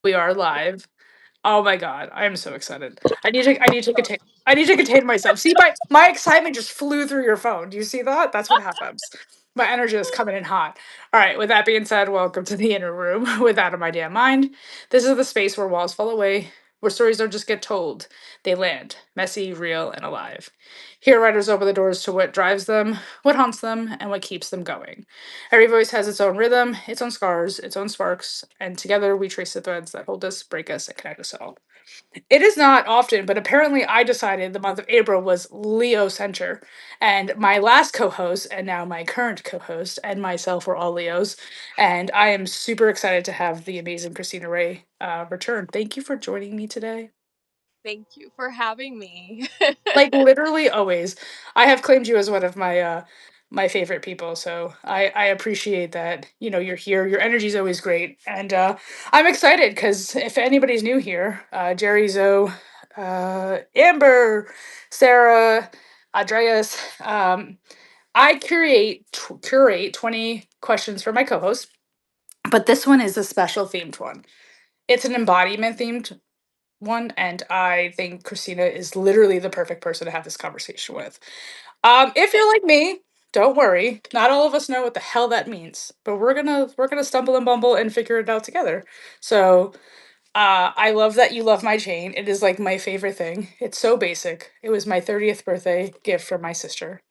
We are live. Oh my god, I am so excited. I need to contain myself. See, my excitement just flew through your phone. Do you see that? That's what happens. My energy is coming in hot. All right, with that being said, welcome to the inner room with Out of My Damn Mind. This is the space where walls fall away, where stories don't just get told, they land, messy, real, and alive. Here, writers open the doors to what drives them, what haunts them, and what keeps them going. Every voice has its own rhythm, its own scars, its own sparks, and together we trace the threads that hold us, break us, and connect us all. It is not often, but apparently I decided the month of April was Leo Center, and my last co-host and now my current co-host and myself were all Leos, and I am super excited to have the amazing Kristina Ray return. Thank you for joining me today. Thank you for having me. Like literally always. I have claimed you as one of my favorite people, so I appreciate that. You know, you're here. Your energy is always great, and I'm excited because if anybody's new here, Jerry, Zoe, Amber, Sarah, Andreas, I curate 20 questions for my co-host, but this one is a special themed one. It's an embodiment themed one, and I think Christina is literally the perfect person to have this conversation with. If you're like me, don't worry. Not all of us know what the hell that means, but we're gonna stumble and bumble and figure it out together. So I love that you love my chain. It is like my favorite thing. It's so basic. It was my 30th birthday gift from my sister.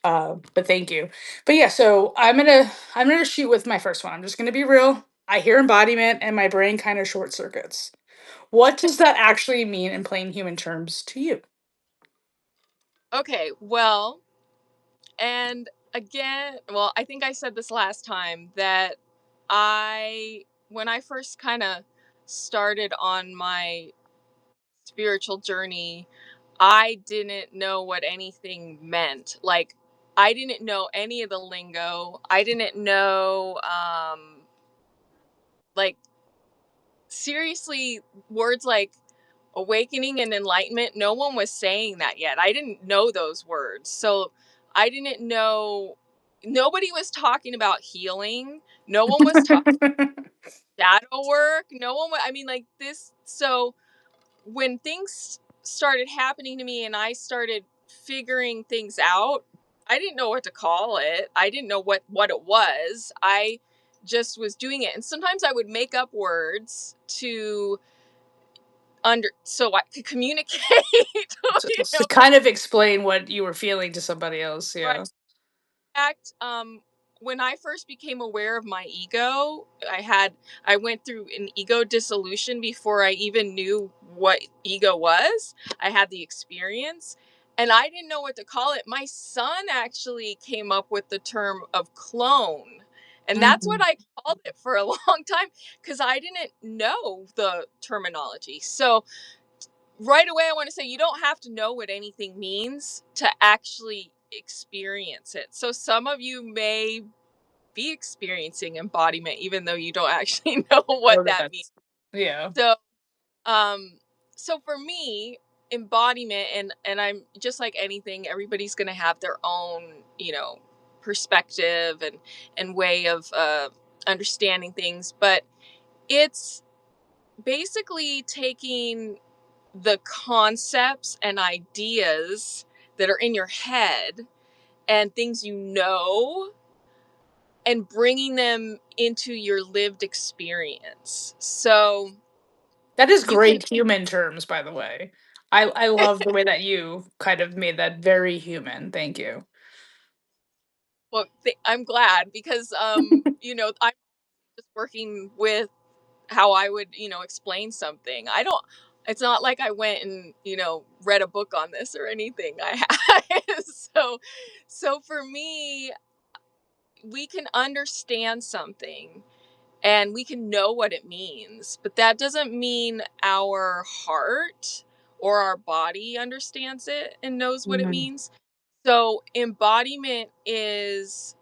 But thank you. But yeah, so I'm gonna shoot with my first one. I'm just gonna be real. I hear embodiment and my brain kind of short circuits. What does that actually mean in plain human terms to you? Okay, well, and again, I think I said this last time that when I first kind of started on my spiritual journey, I didn't know what anything meant. Like, I didn't know any of the lingo. I didn't know, like, seriously, words like awakening and enlightenment, no one was saying that yet. I didn't know those words. So I didn't know, nobody was talking about healing. No one was talking shadow work. No one, I mean, like this. So when things started happening to me and I started figuring things out, I didn't know what to call it. I didn't know what it was. I just was doing it. And sometimes I would make up words to so I could communicate. you To know, kind of explain what you were feeling to somebody else, right. yeah. Fact, when I first became aware of my ego, I went through an ego dissolution before I even knew what ego was. I had the experience and I didn't know what to call it. My son actually came up with the term of clone. And that's what Mhm. I called it for a long time because I didn't know the terminology. So right away, I want to say you don't have to know what anything means to actually experience it. So some of you may be experiencing embodiment even though you don't actually know what Oh, that means. that's yeah. So um so for me, embodiment, and I'm just like anything, everybody's going to have their own, perspective and way of understanding things, but it's basically taking the concepts and ideas that are in your head and things and bringing them into your lived experience. So That is you can, great human terms, by the way. I love the way that you kind of made that very human. Thank you. I'm glad because, I'm just working with how I would, explain something. It's not like I went and, read a book on this or anything. So, so for me, we can understand something and we can know what it means, but that doesn't mean our heart or our body understands it and knows what it Mhm. means. So, embodiment is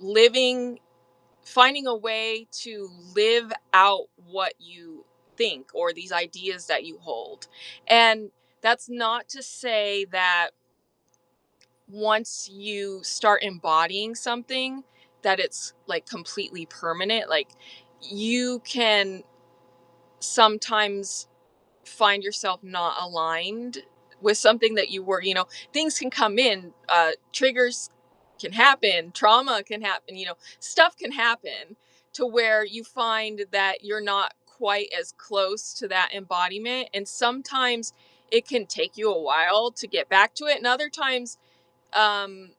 living, finding a way to live out what you think or these ideas that you hold. And that's not to say that once you start embodying something that it's like completely permanent. Like, you can sometimes find yourself not aligned with something that you were, things can come in, triggers can happen, trauma can happen, stuff can happen to where you find that you're not quite as close to that embodiment. And sometimes it can take you a while to get back to it. And other times, um,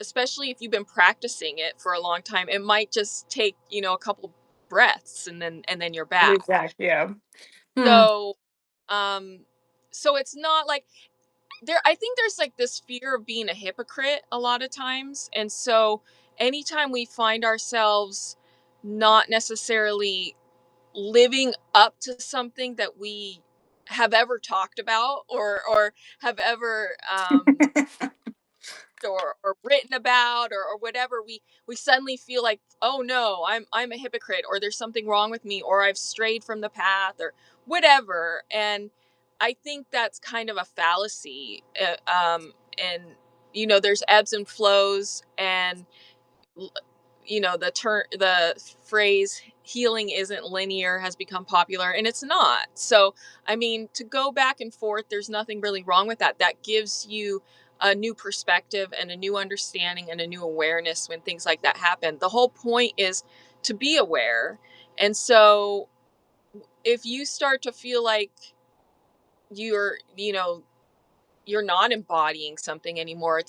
especially if you've been practicing it for a long time, it might just take, a couple breaths and then you're back. Exactly. Yeah. Hmm. So um so it's not like there I think there's like this fear of being a hypocrite a lot of times. And so anytime we find ourselves not necessarily living up to something that we have ever talked about or have ever or written about or whatever, we suddenly feel like, oh no, I'm a hypocrite, or there's something wrong with me, or I've strayed from the path, or whatever. And I think that's kind of a fallacy. And there's ebbs and flows. And the phrase healing isn't linear has become popular, and it's not. So I mean, to go back and forth, there's nothing really wrong with that. That gives you a new perspective and a new understanding and a new awareness when things like that happen. The whole point is to be aware. And so if you start to feel like you're you know you're not embodying something anymore,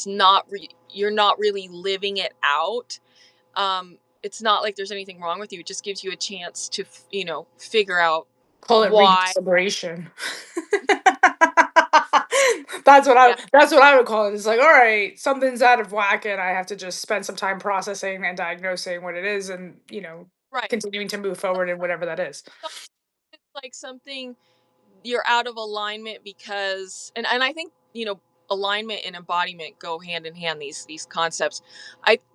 you're not really living it out, it's not like there's anything wrong with you. It just gives you a chance to, figure out Call it why. recalibration. Yeah, That's what I would call it. It's like, all right, something's out of whack and I have to just spend some time processing and diagnosing what it is and, right. continuing to move forward in whatever that is. It's like something you're out of alignment because, and I think, alignment and embodiment go hand in hand, these concepts.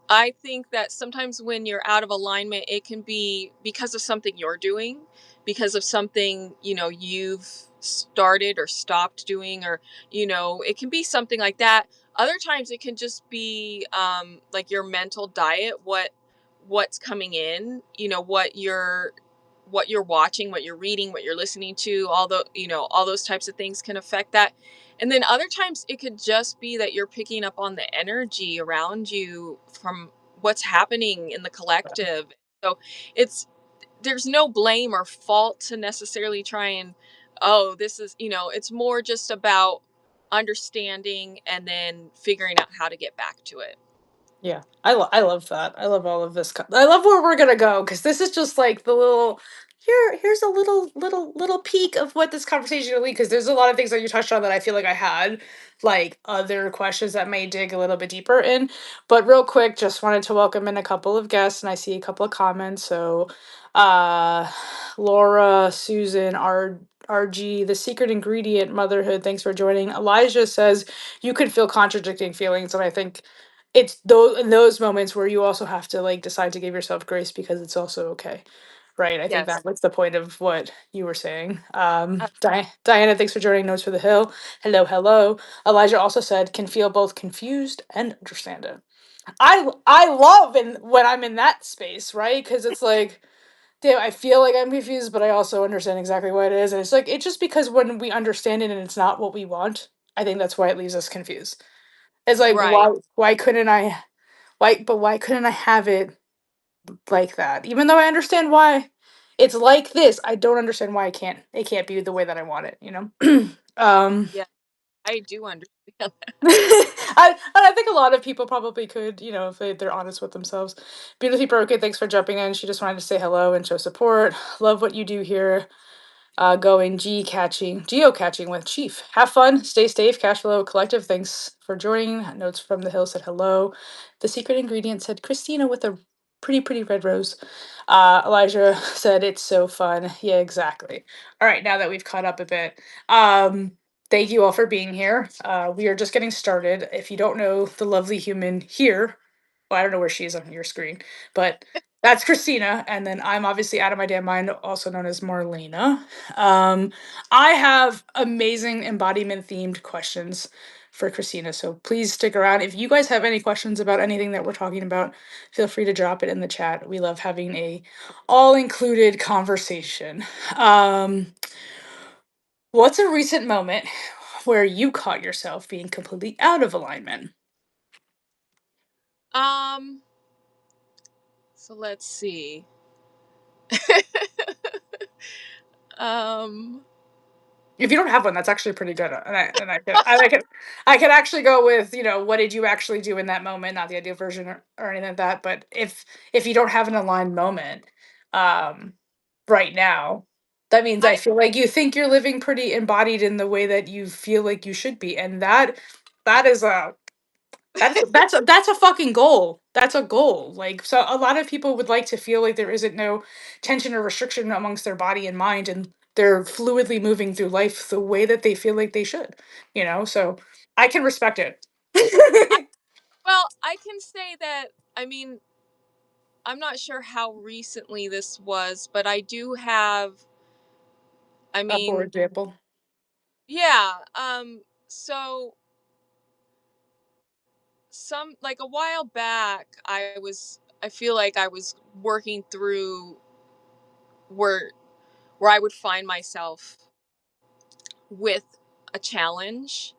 I think that sometimes when you're out of alignment, it can be because of something you're doing, because of something, you've started or stopped doing, or it can be something like that. Other times it can just be like your mental diet, what's coming in, what you're watching, what you're reading, what you're listening to, all those types of things can affect that. And then other times it could just be that you're picking up on the energy around you from what's happening in the collective. So it's there's no blame or fault to necessarily try and, oh, this is, it's more just about understanding and then figuring out how to get back to it. Yeah, I love that. I love all of this. I love where we're gonna go because this is just like the little here's a little peek of what this conversation will lead. Because there's a lot of things that you touched on that I feel like I had like other questions that may dig a little bit deeper in. But real quick, just wanted to welcome in a couple of guests, and I see a couple of comments. So, uh, Laura, Susan, RG, the secret ingredient, motherhood. Thanks for joining. Elijah says you could feel contradicting feelings, and I think it's those in those moments where you also have to like decide to give yourself grace because it's also okay, right? I think Yes. that was the point of what you were saying. Uh, Diana, thanks for joining Notes for the Hill. Hello, hello. Elijah also said can feel both confused and understand it. I love when I'm in that space, right? Because it's like, damn, I feel like I'm confused, but I also understand exactly what it is, and it's like it's just because when we understand it and it's not what we want, I think that's why it leaves us confused. It's like right. why couldn't I have it like that? Even though I understand why it's like this, I don't understand why it can't be the way that I want it, you know? Yeah, I do understand. And I think a lot of people probably could, if they're honest with themselves. Beautifully Broken, thanks for jumping in. She just wanted to say hello and show support. Love what you do here. Going geocaching with Chief. Have fun, stay safe, cash flow collective. Thanks for joining. Notes from the Hill said hello. The secret ingredient said Christina with a pretty red rose. Elijah said it's so fun. Yeah, exactly. All right, now that we've caught up a bit, thank you all for being here. We are just getting started. If you don't know the lovely human here, well, I don't know where she is on your screen, but that's Christina, and then I'm obviously out of my damn mind, also known as Marlena. Um, I have amazing embodiment themed questions for Kristina. So please stick around. If you guys have any questions about anything that we're talking about, feel free to drop it in the chat. We love having a all-included conversation. What's a recent moment where you caught yourself being completely out of alignment? Um, so let's see. um, If you don't have one, that's actually pretty good. And I could actually go with, what did you actually do in that moment, not the ideal version or anything like that. But if you don't have an aligned moment, um, right now, that means I I feel like you think you're living pretty embodied in the way that you feel like you should be, and that is a that's a fucking goal. That's a goal. Like, so a lot of people would like to feel like there isn't no tension or restriction amongst their body and mind, and they're fluidly moving through life the way that they feel like they should. So I can respect it. I well, I can say that, I mean, I'm not sure how recently this was, but I do have, I For mean, example, yeah, so like a while back, I feel like I was working through where I would find myself with a challenge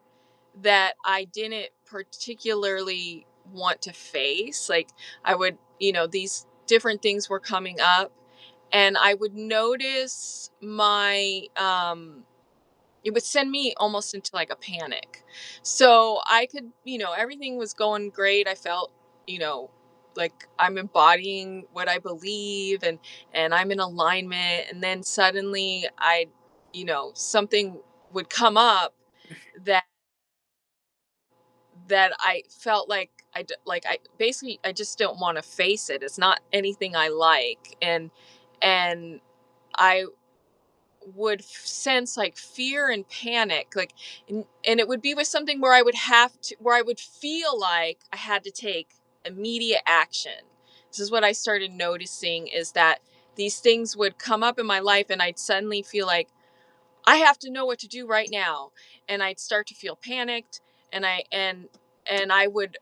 that I didn't particularly want to face. Like, I would, these different things were coming up, and I would notice it would send me almost into like a panic. So I could, everything was going great. I felt, you know, like I'm embodying what I believe, and I'm in alignment. And then suddenly something would come up that I felt like I basically I just don't want to face it. It's not anything I like, and I would sense like fear and panic, like, and it would be with something where I would feel like I had to take immediate action. This is what I started noticing, is that these things would come up in my life, and I'd suddenly feel like I have to know what to do right now, and I'd start to feel panicked, and I would,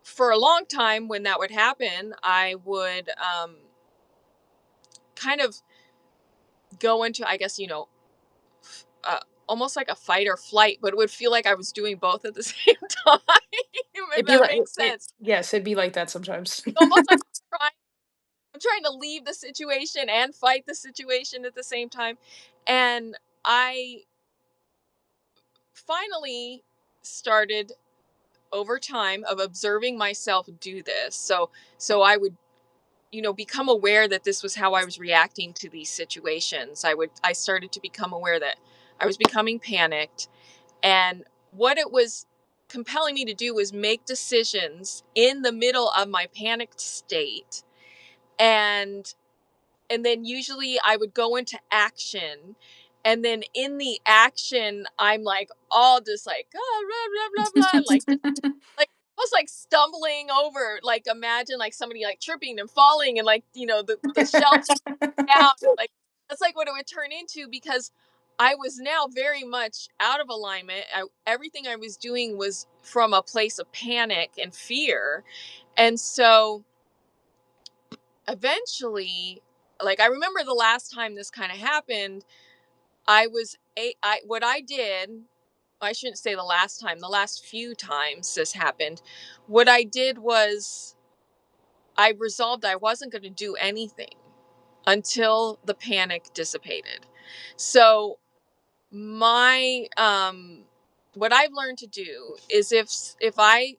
for a long time, when that would happen, I would kind of go into, I guess, uh, almost like a fight or flight, but it would feel like I was doing both at the same time, if it'd be that like makes sense. yes, it'd be like that sometimes. Almost like trying, I'm trying to leave the situation and fight the situation at the same time. And I finally started, over time of observing myself do this. So I would, become aware that this was how I was reacting to these situations. I started to become aware that I was becoming panicked, and what it was compelling me to do was make decisions in the middle of my panicked state. And and then usually I would go into action, and then in the action I'm like all just like, oh, blah blah blah blah, and like just like almost like stumbling over, like imagine like somebody like tripping and falling, and like, the shelf down, like that's like what it would turn into, because I was now very much out of alignment. Everything I was doing was from a place of panic and fear. And so eventually, like, I remember the last time this kind of happened, what I did, I shouldn't say the last time, the last few times this happened, what I did was I resolved I wasn't going to do anything until the panic dissipated. So my what I've learned to do is, if I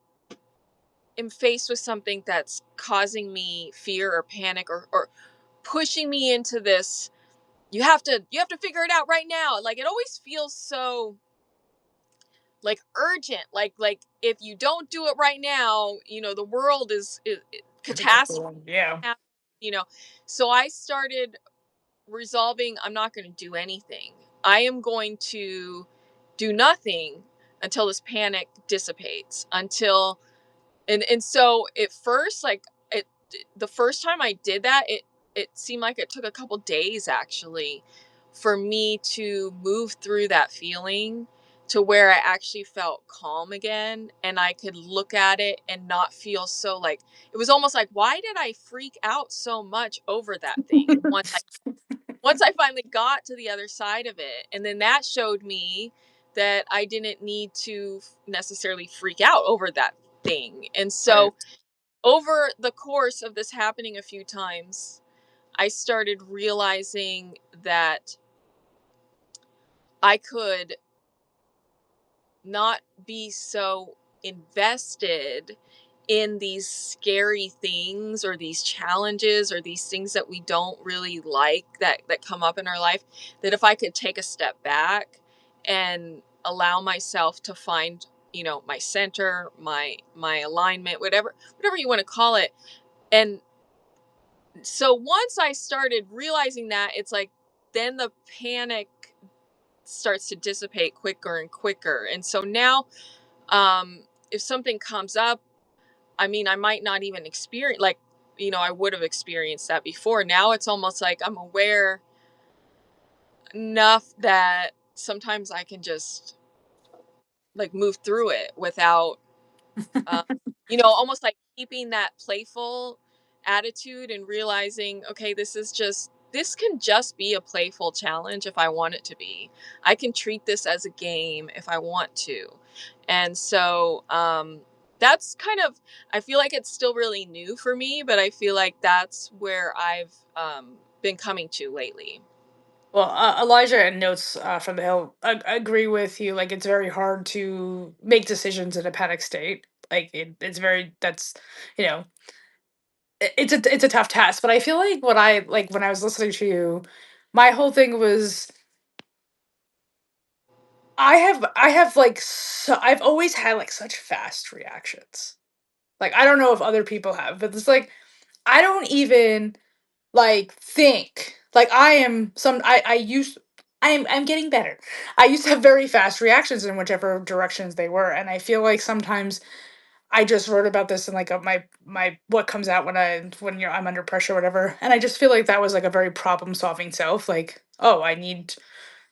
am faced with something that's causing me fear or panic, or pushing me into this, you have to figure it out right now, like, it always feels so like urgent, like if you don't do it right now, the world is catastrophe Yeah. happening, you know so I started resolving, I'm not going to do anything. I am going to do nothing until this panic dissipates. And so at first, like, it the first time I did that, it seemed like it took a couple days, actually, for me to move through that feeling, to where I actually felt calm again, and I could look at it and not feel so like, it was almost like, why did I freak out so much over that thing? And once I finally got to the other side of it, and then that showed me that I didn't need to necessarily freak out over that thing. And Right. so over the course of this happening a few times, I started realizing that I could not be so invested in these scary things or these challenges or these things that we don't really like that come up in our life, that if I could take a step back and allow myself to find, my center, my alignment, whatever you want to call it. And so once I started realizing that, it's like then the panic starts to dissipate quicker and quicker. And so now, if something comes up, I mean, I might not even experience, like, I would have experienced that before. Now it's almost like I'm aware enough that sometimes I can just like move through it without, um, almost like keeping that playful attitude and realizing, okay, this can just be a playful challenge if I want it to be. I can treat this as a game if I want to. And so, that's kind of, I feel like it's still really new for me, but I feel like that's where I've, been coming to lately. Well, Elijah and Notes from the Hill agree with you. Like, it's very hard to make decisions in a panic state. Like, it's very, that's, you know, it's a tough task. But I feel like what I like when I was listening to you, my whole thing was I have like I've always had like such fast reactions. Like, I don't know if other people have, but it's like I don't even like think like I used I'm getting better. I used to have very fast reactions in whichever directions they were, and I feel like sometimes I just wrote about this in like my what comes out when I'm under pressure or whatever, and I just feel like that was like a very problem solving self, like, oh, I need,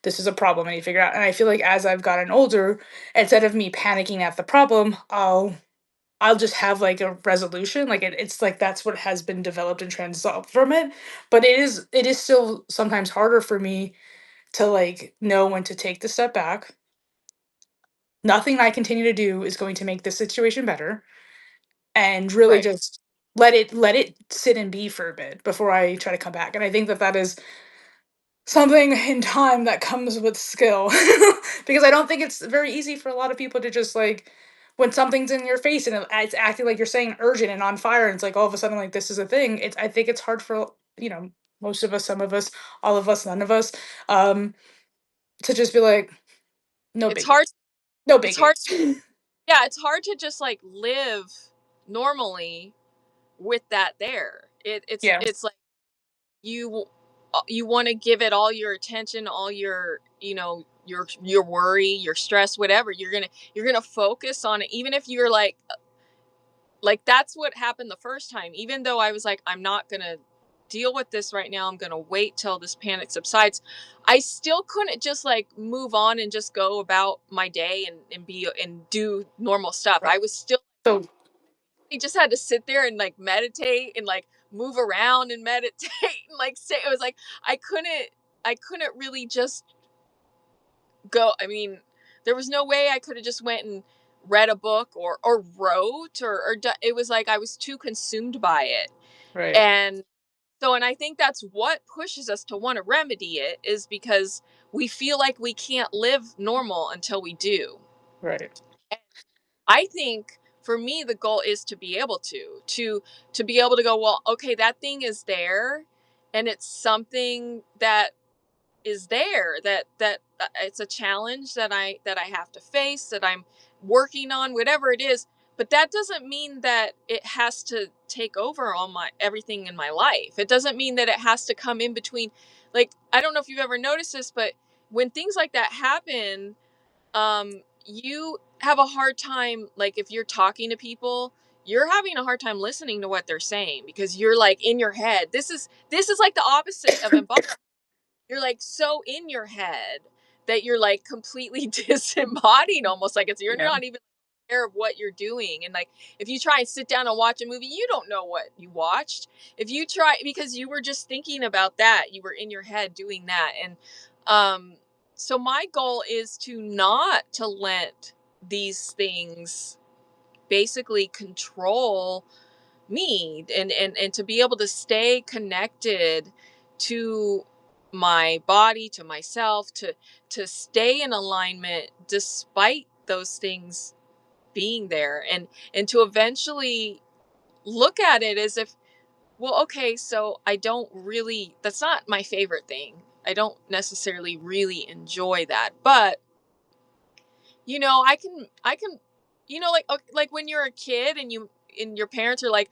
this is a problem I need to figure out. And I feel like as I've gotten older, instead of me panicking at the problem, I'll just have like a resolution. Like, it's like that's what has been developed and transsolved from it. But it is still sometimes harder for me to like know when to take the step back. Nothing I continue to do is going to make this situation better, and really Right. just let it sit and be for a bit before I try to come back. And I think that that is something in time that comes with skill. Because I don't think it's very easy for a lot of people to just like, when something's in your face and it's acting like you're saying urgent and on fire, and it's like all of a sudden like this is a thing. It's, I think it's hard for, most of us, some of us, all of us, none of us, um to just be like, no It's biggie, hard. no It's biggie. hard. Yeah. It's hard to just like live normally with that there. Yeah. It's like you you want to give it all your attention, all your, your worry, your stress, whatever. You're going to focus on it, even if you're like that's what happened the first time. Even though I was like, I'm not going to deal with this right now, I'm going to wait till this panic subsides. I still couldn't just like move on and just go about my day and be and do normal stuff. Right. I was still, So he just had to sit there and like meditate and like move around and meditate and like say, it was like I couldn't really just go. I mean, there was no way I could have just went and read a book or wrote it was like I was too consumed by it. right, And so, and I think that's what pushes us to want to remedy it, is because we feel like we can't live normal until we do. right, I think for me the goal is to be able to be able to go, well, okay, that thing is there, and it's something that is there, that it's a challenge that I have to face, that I'm working on, whatever it is. But that doesn't mean that it has to take over all my everything in my life. It doesn't mean that it has to come in between. Like, I don't know if you've ever noticed this, but when things like that happen, you have a hard time, like if you're talking to people, you're having a hard time listening to what they're saying because you're like in your head. This is like the opposite of embodiment. You're like so in your head that you're like completely disembodied, almost like it's you're Yeah. not even aware of what you're doing. And like if you try and sit down and watch a movie, you don't know what you watched. If you try, because you were just thinking about that, you were in your head doing that. And um so my goal is to not to let these things basically control me, and to be able to stay connected to my body, to myself, to stay in alignment despite those things being there, and to eventually look at it as if, well, okay, so I don't really, that's not my favorite thing. I don't necessarily really enjoy that, but I can like when you're a kid and your parents are like,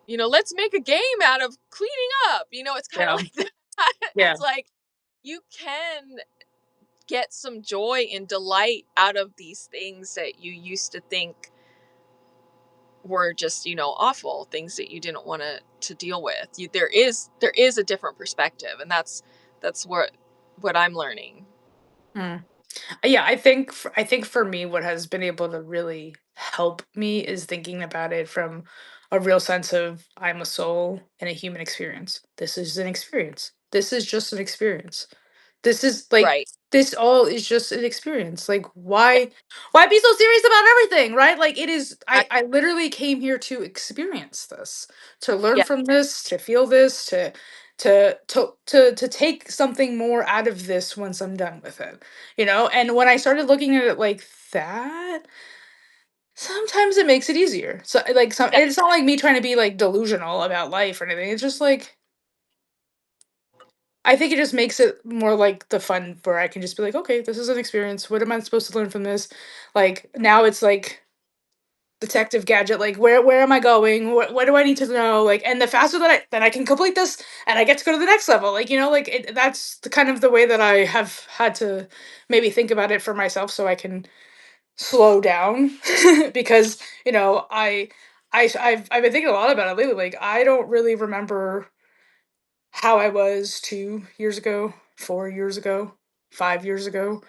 let's make a game out of cleaning up. It's kind of Yeah. like that. Yeah. It's like you can get some joy and delight out of these things that you used to think were just, awful things that you didn't want to deal with. There is a different perspective, and that's what I'm learning. Mm. Yeah, I think for me, what has been able to really help me is thinking about it from a real sense of I'm a soul and a human experience. This is an experience. This is just an experience. This is like Right. this all is just an experience. Like Yeah. why be so serious about everything, right? Like it is I, I literally came here to experience this, to learn yeah. from this, to feel this, to take something more out of this once I'm done with it. And when I started looking at it like that, sometimes it makes it easier. So like Yeah. it's not like me trying to be like delusional about life or anything. It's just like I think it just makes it more like the fun where I can just be like, okay, this is an experience. What am I supposed to learn from this? Like now it's like detective gadget. Like where am I going? What do I need to know? Like and the faster that I can complete this and I get to go to the next level. Like like that's the kind of the way that I have had to maybe think about it for myself so I can slow down because I've been thinking a lot about it lately. Like I don't really remember how I was 2 years ago, 4 years ago, 5 years ago.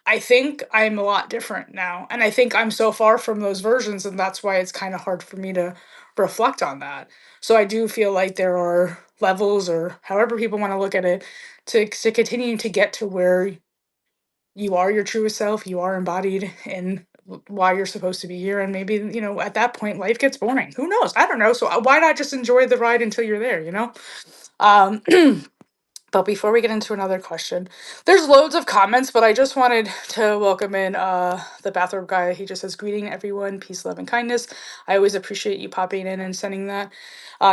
I think I'm a lot different now. And I think I'm so far from those versions, and that's why it's kind of hard for me to reflect on that. So I do feel like there are levels, or however people want to look at it, to continue to get to where you are your truest self, you are embodied in why you're supposed to be here. And maybe, at that point, life gets boring. Who knows? I don't know. So why not just enjoy the ride until you're there? Um, But before we get into another question, there's loads of comments, but I just wanted to welcome in the bathrobe guy. He just says, greeting everyone, peace, love, and kindness. I always appreciate you popping in and sending that.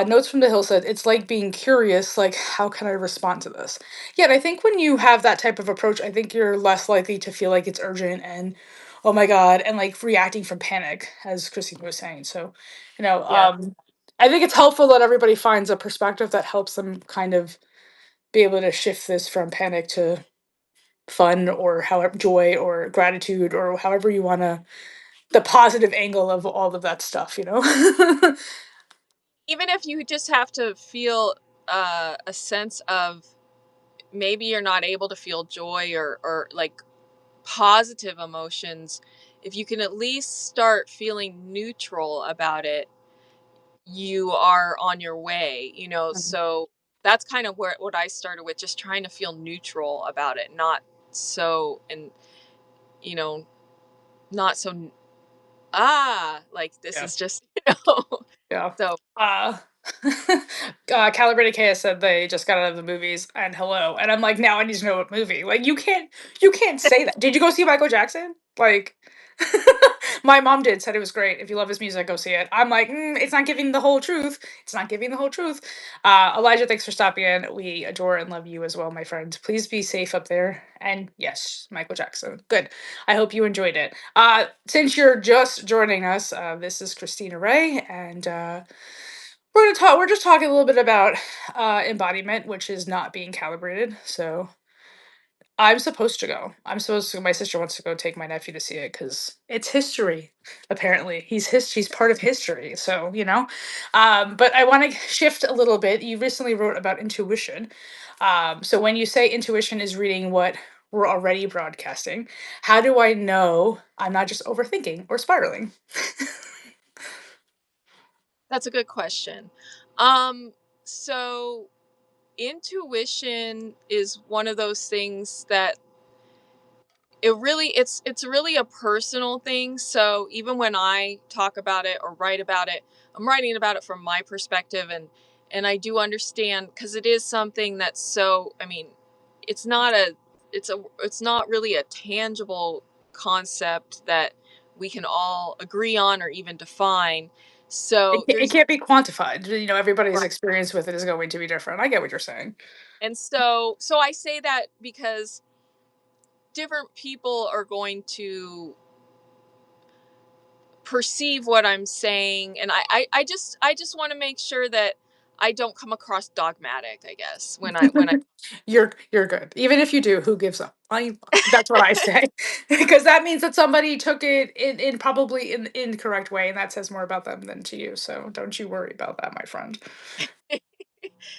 Notes from the Hill said, it's like being curious, like, how can I respond to this? Yeah, and I think when you have that type of approach, I think you're less likely to feel like it's urgent and, oh my God, and like reacting from panic, as Christine was saying. So, you know, Yeah. um, I think it's helpful that everybody finds a perspective that helps them kind of be able to shift this from panic to fun or however joy or gratitude or however you want to the positive angle of all of that stuff. Even if you just have to feel a sense of, maybe you're not able to feel joy or like positive emotions, if you can at least start feeling neutral about it, you are on your way. Mhm. So that's kind of where what I started with, just trying to feel neutral about it, not so, and you know not so, like this Yeah. is just Yeah. so Uh, Calibrated Chaos said they just got out of the movies and hello. And I'm like, now I need to know what movie. Like you can't say that. Did you go see Michael Jackson? Like my mom did, said it was great. If you love his music, go see it. I'm like, it's not giving the whole truth. It's not giving the whole truth. Elijah, thanks for stopping in. We adore and love you as well, my friend. Please be safe up there. And yes, Michael Jackson. Good. I hope you enjoyed it. Since you're just joining us, this is Kristina Ray, and we're gonna talk. We're just talking a little bit about embodiment, which is not being calibrated. So I'm supposed to go. I'm supposed to. My sister wants to go take my nephew to see it because it's history. Apparently, he's part of history. So But I want to shift a little bit. You recently wrote about intuition. So when you say intuition is reading what we're already broadcasting. How do I know I'm not just overthinking or spiraling? That's a good question. Um, so intuition is one of those things that it's really a personal thing. So even when I talk about it or write about it, I'm writing about it from my perspective, and I do understand, because it is something that's so, I mean, it's not a it's not really a tangible concept that we can all agree on or even define. So It there's can't be quantified. You know, everybody's right. experience with it is going to be different. I get what you're saying. And so I say that because different people are going to perceive what I'm saying, and I just want to make sure that I don't come across dogmatic, I guess, when I You're good. Even if you do, who gives up? That's what I say. Because that means that somebody took it in probably in the incorrect way, and that says more about them than to you. So don't you worry about that, my friend.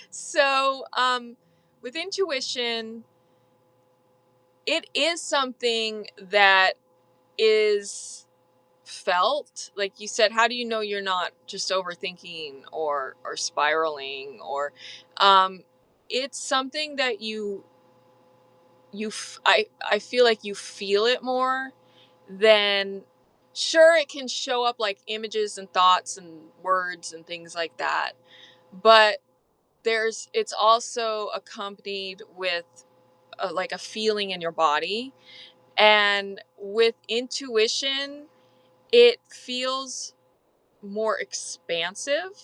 so with intuition, it is something that is felt. Like you said, how do you know you're not just overthinking or spiraling, or um it's something that I feel like you feel it more than, sure, it can show up like images and thoughts and words and things like that, but it's also accompanied with like a feeling in your body. And with intuition, it feels more expansive,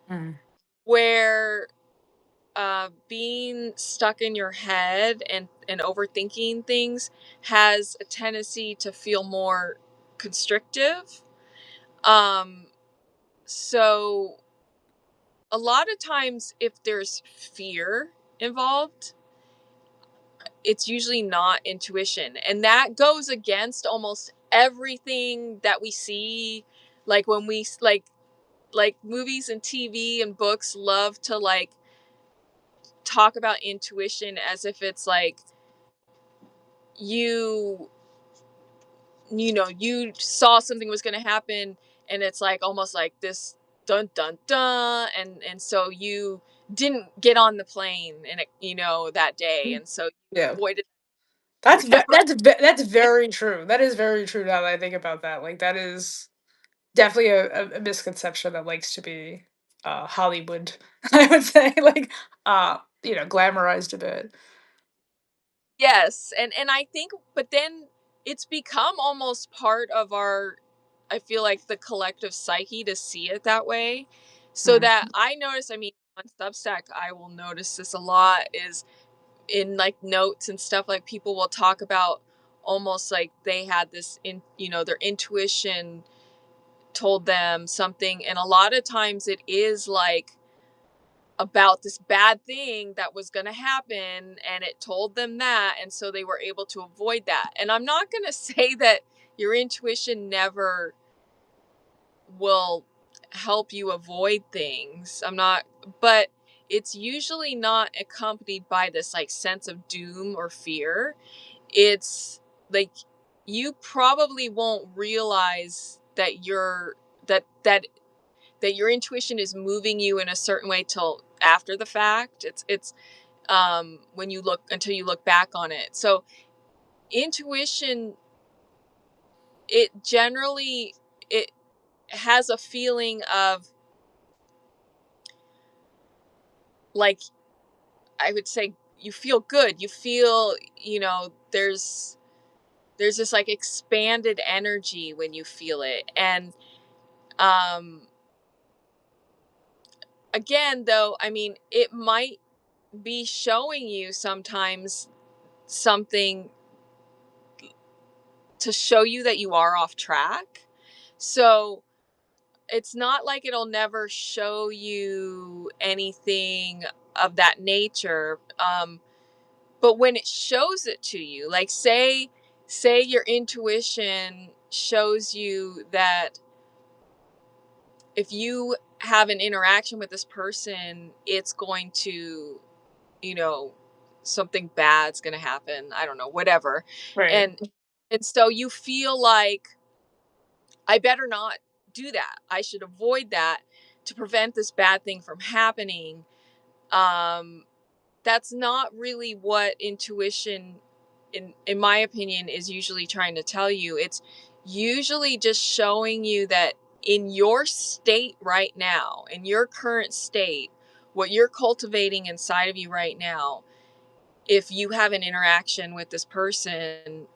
Mm, where being stuck in your head and overthinking things has a tendency to feel more constrictive. Um, so a lot of times, if there's fear involved, it's usually not intuition, and that goes against almost everything that we see. Like when we like movies and TV and books love to like talk about intuition as if it's like you you saw something was going to happen, and it's like almost like this dun dun dun, and so you didn't get on the plane and that day, mm. and so you Yeah. avoided whatever. That's very true. That is very true now that I think about that. Like that is definitely a misconception that likes to be Hollywood, I would say. Like glamorized a bit. Yes, and I think, but then it's become almost part of our, I feel like, the collective psyche to see it that way. So Mm. that I notice, I mean, on Substack, I will notice this a lot, is in like notes and stuff, like people will talk about almost like they had this their intuition told them something, and a lot of times it is like about this bad thing that was going to happen, and it told them that, and so they were able to avoid that. And I'm not going to say that your intuition never will help you avoid things. I'm not, but it's usually not accompanied by this like sense of doom or fear. It's like you probably won't realize that that your intuition is moving you in a certain way till after the fact. It's when you look, until you look back on it. So intuition, it generally, it has a feeling of like, I would say, you feel good, you feel, there's this like expanded energy when you feel it. And um again, though, I mean, it might be showing you sometimes something to show you that you are off track. So it's not like it'll never show you anything of that nature. But when it shows it to you, like say your intuition shows you that if you have an interaction with this person, it's going to, you know, something bad's going to happen. I don't know, whatever. Right. And and so you feel like I better not do that. I should avoid that to prevent this bad thing from happening. Um that's not really what intuition, in my opinion, is usually trying to tell you. It's usually just showing you that in your state right now, in your current state, what you're cultivating inside of you right now, if you have an interaction with this person,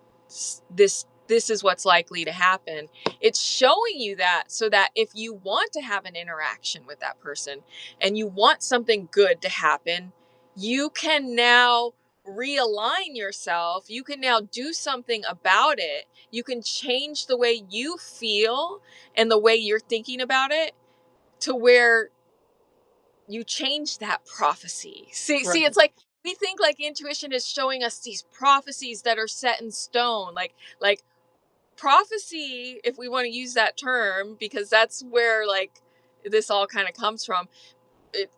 this is what's likely to happen. It's showing you that so that if you want to have an interaction with that person and you want something good to happen, you can now realign yourself. You can now do something about it. You can change the way you feel and the way you're thinking about it to where you change that prophecy. See, Right. it's like we think like intuition is showing us these prophecies that are set in stone. Like prophecy, if we want to use that term, because that's where like this all kind of comes from. It,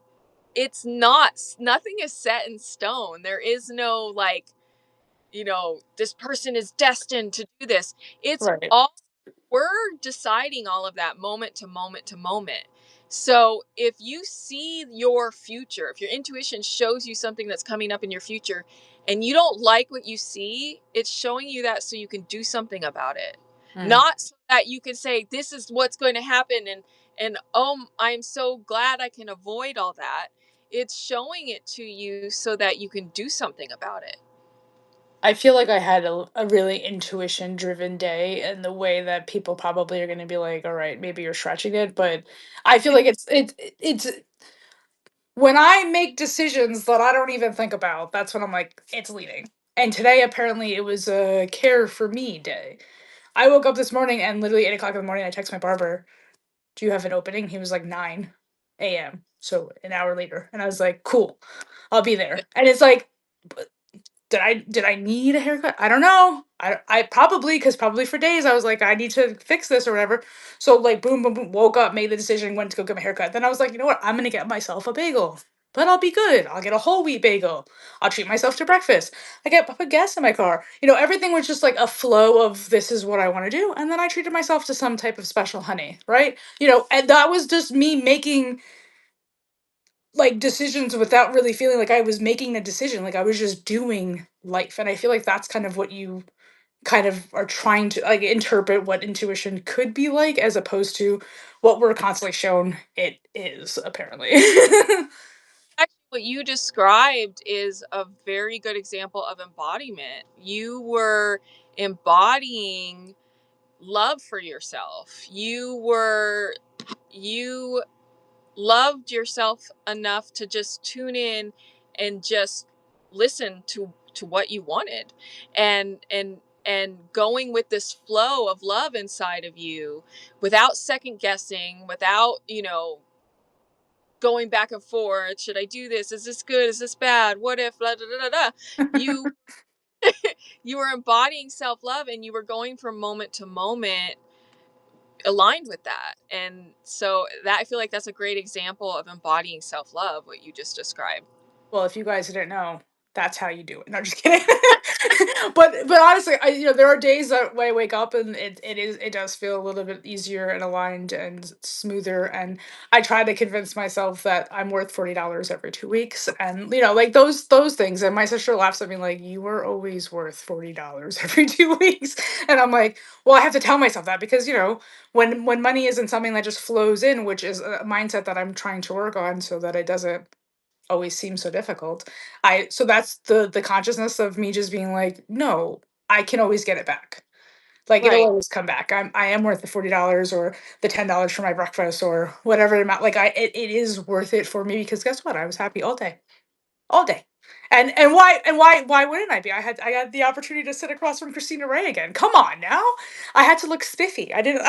it's not, nothing is set in stone. There is no like, this person is destined to do this. It's Right. all, we're deciding all of that moment to moment to moment. So if you see your future, if your intuition shows you something that's coming up in your future and you don't like what you see, it's showing you that so you can do something about it. Mm. Not so that you can say this is what's going to happen, and oh, I'm so glad I can avoid all that. It's showing it to you so that you can do something about it. I feel like I had a really intuition driven day, and the way that people probably are going to be like, all right, maybe you're stretching it, but I feel like it's when I make decisions that I don't even think about, that's when I'm like, it's leading. And today, apparently, it was a care for me day. I woke up this morning and literally 8 o'clock in the morning, I text my barber, do you have an opening? He was like 9 a.m. So an hour later. And I was like, cool, I'll be there. And it's like, did I need a haircut? I don't know. I probably, because probably for days I was like, I need to fix this or whatever. So like boom, boom, boom, woke up, made the decision, went to go get my haircut. Then I was like, you know what? I'm gonna get myself a bagel. But I'll be good. I'll get a whole wheat bagel. I'll treat myself to breakfast. I put gas in my car. Everything was just like a flow of this is what I want to do. And then I treated myself to some type of special honey, right? And that was just me making like decisions without really feeling like I was making a decision. Like I was just doing life. And I feel like that's kind of what you kind of are trying to like interpret what intuition could be like as opposed to what we're constantly shown it is, apparently. Actually, what you described is a very good example of embodiment. You were embodying love for yourself. You loved yourself enough to just tune in and just listen to what you wanted, and going with this flow of love inside of you without second guessing, without going back and forth. Should I do this? Is this good? Is this bad? What if blah, da, da, da, da. you you were embodying self-love, and you were going from moment to moment aligned with that. And so that, I feel like that's a great example of embodying self-love, what you just described. Well, if you guys didn't know, that's how you do it. No, just kidding. But honestly, there are days that when I wake up and it does feel a little bit easier and aligned and smoother. And I try to convince myself that I'm worth $40 every 2 weeks, and like those things. And my sister laughs at me like, "You were always worth $40 every 2 weeks," and I'm like, "Well, I have to tell myself that because when money isn't something that just flows in, which is a mindset that I'm trying to work on so that it doesn't always seems so difficult. So that's the consciousness of me just being like, no, I can always get it back. Like it'll Right. always come back. I am worth the $40 or the $10 for my breakfast or whatever amount. Like it is worth it for me because guess what? I was happy all day. All day. And why wouldn't I be? I had the opportunity to sit across from Kristina Ray again. Come on now. I had to look spiffy. I didn't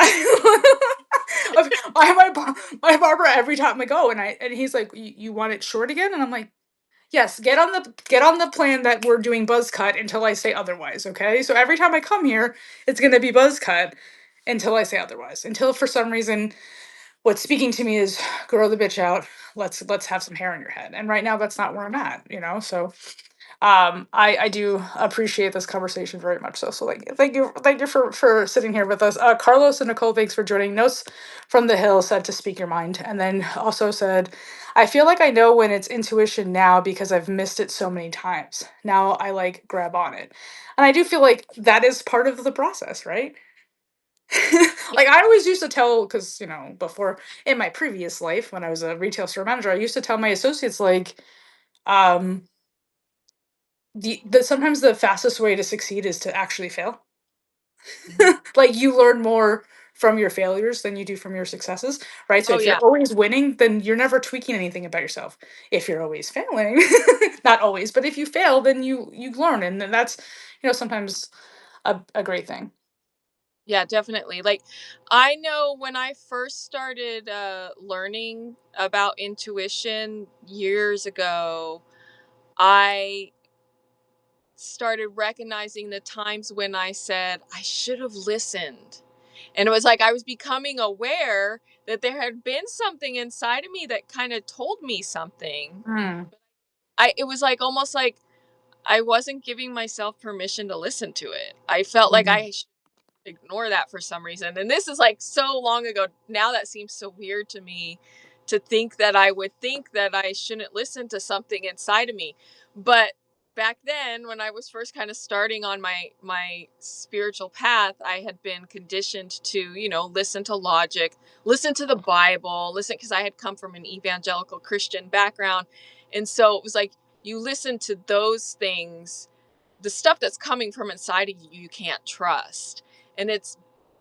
I have my barber every time I go, and he's like, you want it short again? And I'm like, yes, get on the plan that we're doing buzz cut until I say otherwise, okay? So every time I come here, it's gonna be buzz cut until I say otherwise. Until for some reason what's speaking to me is grow the bitch out. Let's have some hair on your head. And right now that's not where I'm at. So I do appreciate this conversation very much. So like thank you for sitting here with us. Carlos and Nicole, thanks for joining. Notes from the Hill said to speak your mind, and then also said, I feel like I know when it's intuition now because I've missed it so many times. Now I like grab on it, and I do feel like that is part of the process, right? Yeah. Like I always used to tell, because before in my previous life when I was a retail store manager, I used to tell my associates like, um the sometimes the fastest way to succeed is to actually fail. Mhm. Like you learn more from your failures than you do from your successes, right? So Oh if you're yeah. always winning, then you're never tweaking anything about yourself. If you're always failing, not always, but if you fail, then you learn, and then that's sometimes a great thing. Yeah, definitely. Like, I know when I first started learning about intuition years ago, I started recognizing the times when I said, I should have listened. And it was like I was becoming aware that there had been something inside of me that kind of told me something. Mm, It was like almost like I wasn't giving myself permission to listen to it. I felt like mhm. I ignore that for some reason. And this is like so long ago. Now that seems so weird to me, to think that I would think that I shouldn't listen to something inside of me. But back then when I was first kind of starting on my spiritual path, I had been conditioned to, listen to logic, listen to the Bible, listen, because I had come from an evangelical Christian background. And so it was like you listen to those things, the stuff that's coming from inside of you, you can't trust. And it's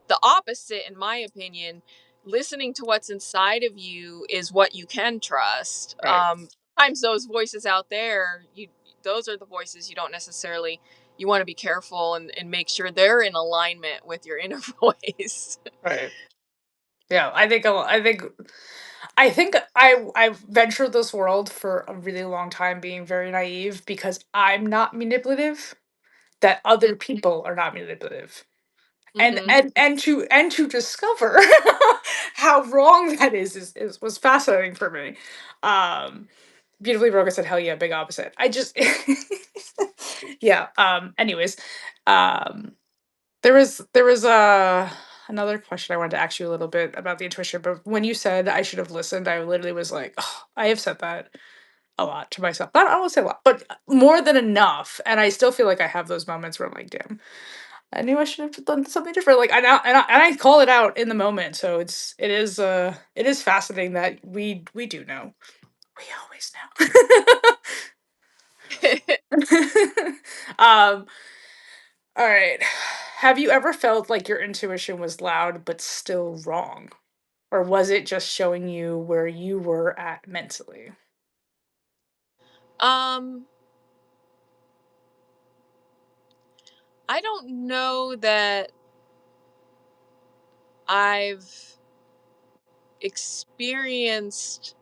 the opposite, in my opinion. Listening to what's inside of you is what you can trust. Right. Sometimes those voices out there, those are the voices you don't necessarily, you want to be careful and make sure they're in alignment with your inner voice. Right. Yeah, I think I've ventured this world for a really long time being very naive because I'm not manipulative, that other people are not manipulative. And Mm-hmm. and to discover how wrong that is was fascinating for me. Um Beautifully Broken said, hell yeah, big opposite. I just yeah, anyways, um there was another question I wanted to ask you a little bit about the intuition, but when you said I should have listened, I literally was like, oh, I have said that a lot to myself. Not, I don't want to say a lot, but more than enough. And I still feel like I have those moments where I'm like, damn, I knew I should have done something different. Like I call it out in the moment. So it is fascinating that we do know. We always know. All right. Have you ever felt like your intuition was loud but still wrong? Or was it just showing you where you were at mentally? um, I don't know that I've experienced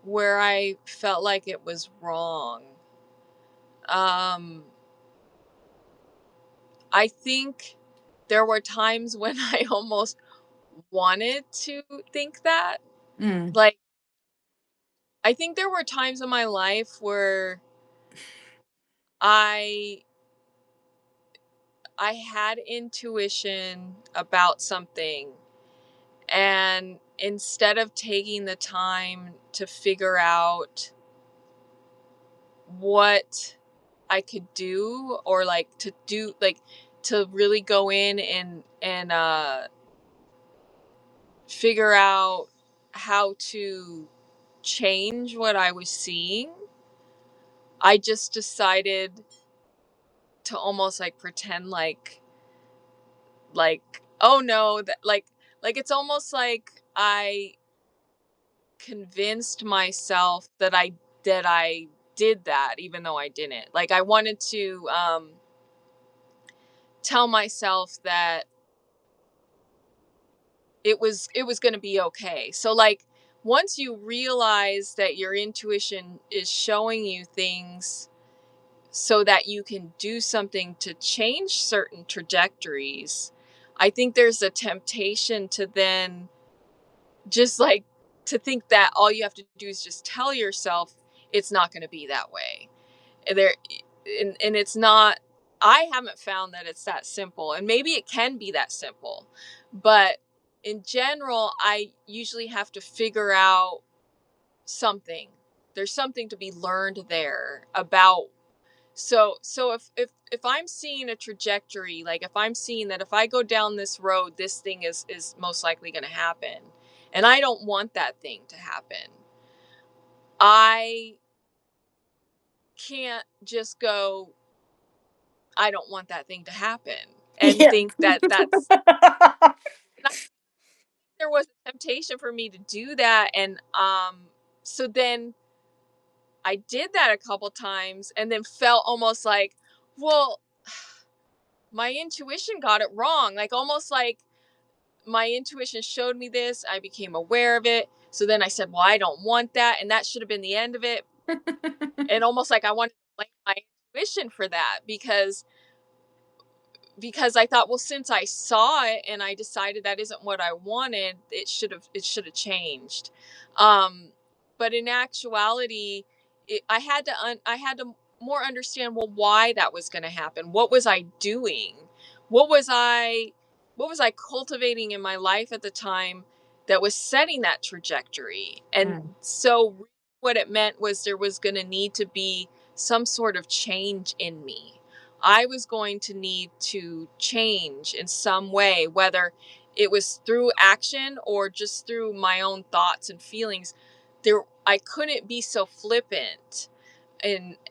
where I felt like it was wrong. Um, I think there were times when I almost wanted to think that. Mm, Like, I think there were times in my life where I I had intuition about something, and instead of taking the time to figure out what I could do, or like to do, like to really go in and figure out how to change what I was seeing, I just decided to almost like pretend like oh no, that like it's almost like I convinced myself that I did that even though I didn't. Like I wanted to tell myself that it was going to be okay. So like once you realize that your intuition is showing you things so that you can do something to change certain trajectories, I think there's a temptation to then just like to think that all you have to do is just tell yourself it's not going to be that way. There and it's not, I haven't found that it's that simple, and maybe it can be that simple, but in general I usually have to figure out something. There's something to be learned there about. So if I'm seeing a trajectory, like if I'm seeing that if I go down this road, this thing is most likely going to happen, and I don't want that thing to happen, I can't just go, I don't want that thing to happen, and Yeah. think that that's, and I, there was a temptation for me to do that, and so then I did that a couple times and then felt almost like, well, my intuition got it wrong. Like almost like my intuition showed me this, I became aware of it. So then I said, well, I don't want that. And that should have been the end of it. And almost like I wanted to blame my intuition for that, because I thought, well, since I saw it and I decided that isn't what I wanted, it should have changed. Um, but in actuality, I had to more understand, well, why that was going to happen. What was I doing? What was I what was I cultivating in my life at the time that was setting that trajectory? And Mm, so what it meant was there was going to need to be some sort of change in me. I was going to need to change in some way, whether it was through action or just through my own thoughts and feelings. There, I couldn't be so flippant,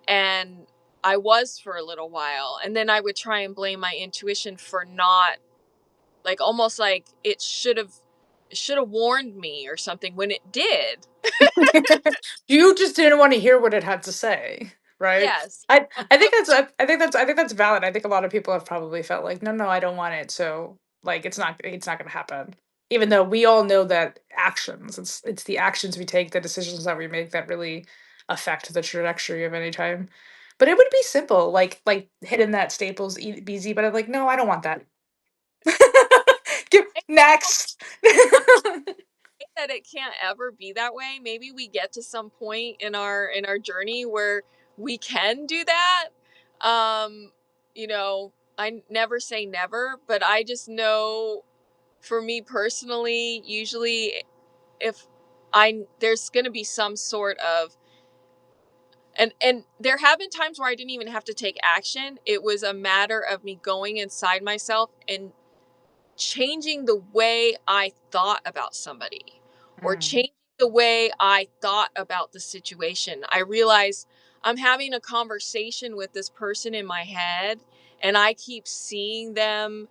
and I was for a little while, and then I would try and blame my intuition for not, like almost like it should have warned me or something when it did. you just didn't want to hear what it had to say, right? Yes. I think that's I think that's valid. I think a lot of people have probably felt like, no, no, I don't want it. So like it's not going to happen. Even though we all know that actions, it's the actions we take, the decisions that we make that really affect the trajectory of any time. But it would be simple, like hitting that Staples easy. But I'm like, no, I don't want that. Next. That it can't ever be that way. Maybe we get to some point in our journey where we can do that. Um, I never say never, but I just know for me personally, usually if I there's going to be some sort of, and there have been times where I didn't even have to take action. It was a matter of me going inside myself and changing the way I thought about somebody, or Mm. changing the way I thought about the situation. I realize I'm having a conversation with this person in my head, and I keep seeing them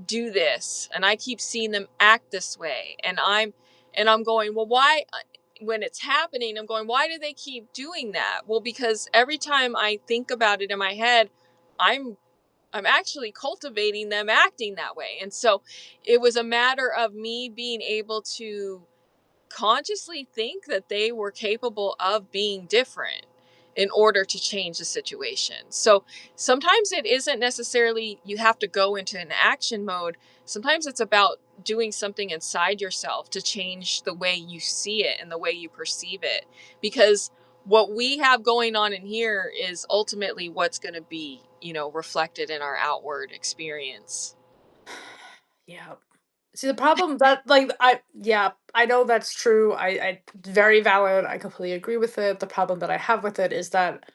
do this, and I keep seeing them act this way, and I'm going, well, why, when it's happening, I'm going, why do they keep doing that? Well, because every time I think about it in my head, I'm I'm actually cultivating them acting that way. And so it was a matter of me being able to consciously think that they were capable of being different in order to change the situation. So sometimes it isn't necessarily you have to go into an action mode. Sometimes it's about doing something inside yourself to change the way you see it and the way you perceive it. Because what we have going on in here is ultimately what's going to be, reflected in our outward experience. Yeah. See, the problem that yeah, I know that's true. I very valid. I completely agree with it. The problem that I have with it is that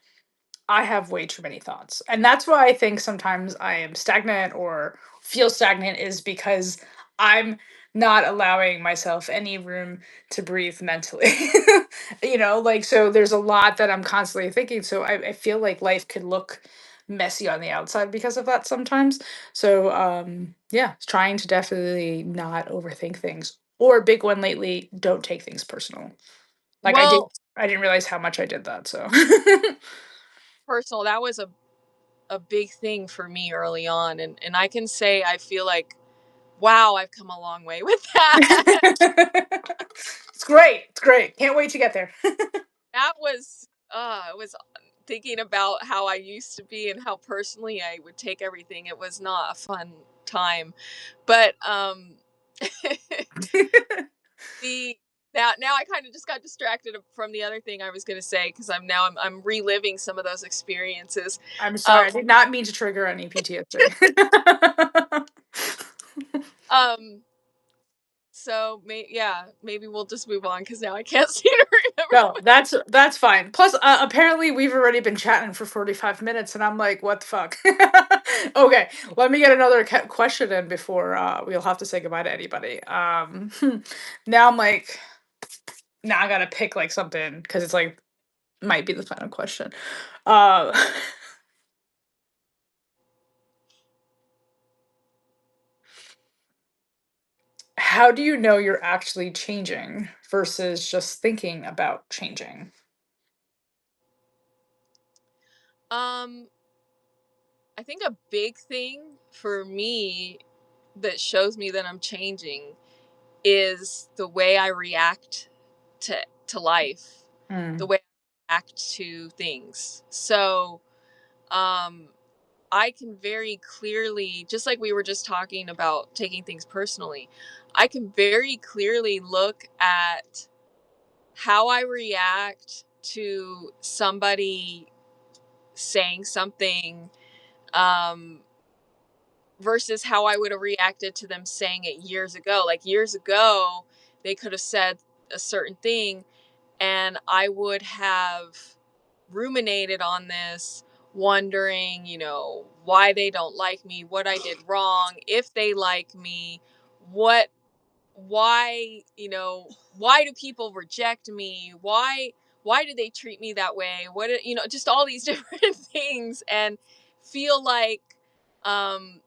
I have way too many thoughts. And that's why I think sometimes I am stagnant or feel stagnant is because I'm not allowing myself any room to breathe mentally. Like, so there's a lot that I'm constantly thinking. So I feel like life could look messy on the outside because of that sometimes. So yeah, trying to definitely not overthink things. Or a big one lately, don't take things personal. Like Well, I didn't realize how much I did that. So personal, that was a big thing for me early on, and I can say I feel like, wow, I've come a long way with that. it's great. It's great. Can't wait to get there. That was it was thinking about how I used to be and how personally I would take everything. It was not a fun time. But the Now I kind of just got distracted from the other thing I was going to say because I'm reliving some of those experiences. I'm Um, sorry, I did not mean to trigger any PTSD. um, so yeah, maybe we'll just move on because now I can't seem to remember. No, that's fine. Plus, apparently we've already been chatting for 45 minutes, and I'm like, what the fuck? Okay, let me get another question in before we'll have to say goodbye to anybody. Now I'm like, now I gotta pick like something because it's like might be the final question. Uh, how do you know you're actually changing versus just thinking about changing? Um, I think a big thing for me that shows me that I'm changing is the way I react to life, the Mm. way I react to things. So, um, I can very clearly, just like we were just talking about taking things personally, I can very clearly look at how I react to somebody saying something, um, versus how I would have reacted to them saying it years ago. Like years ago, they could have said a certain thing, and I would have ruminated on this, wondering, why they don't like me, what I did wrong, if they like me, what, why do people reject me? Why do they treat me that way? Just all these different things, and feel like, um,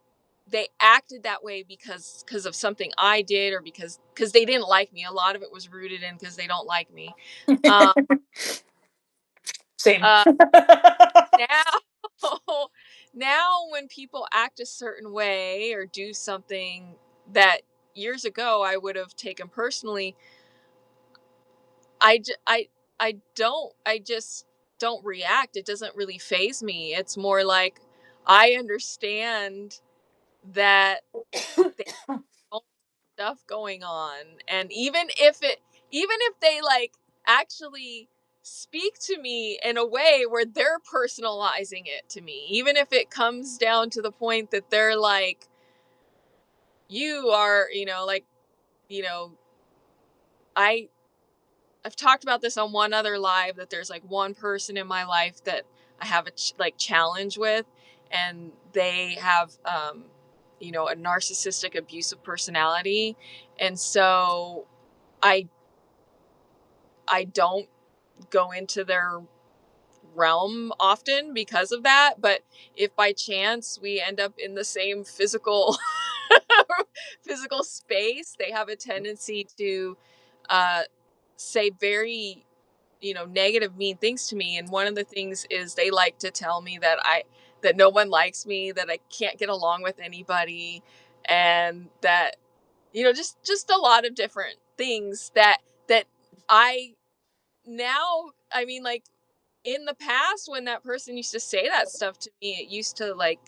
they acted that way because of something I did, or because they didn't like me. A lot of it was rooted in because they don't like me. Um, Same. uh, now, now when people act a certain way or do something that years ago I would have taken personally, I, j- I just don't react. It doesn't really phase me. It's more like I understand that they have stuff going on, and even if they like actually speak to me in a way where they're personalizing it to me, even if it comes down to the point that they're like, you are, you know, I I've talked about this on one other live, that there's like one person in my life that I have a challenge with, and they have, a narcissistic abusive personality, and so I I don't go into their realm often because of that. But if by chance we end up in the same physical space, they have a tendency to uh, say very, negative, mean things to me. And one of the things is they like to tell me that no one likes me, that I can't get along with anybody, and that, just a lot of different things that I now, I mean, like, in the past when that person used to say that stuff to me, it used to like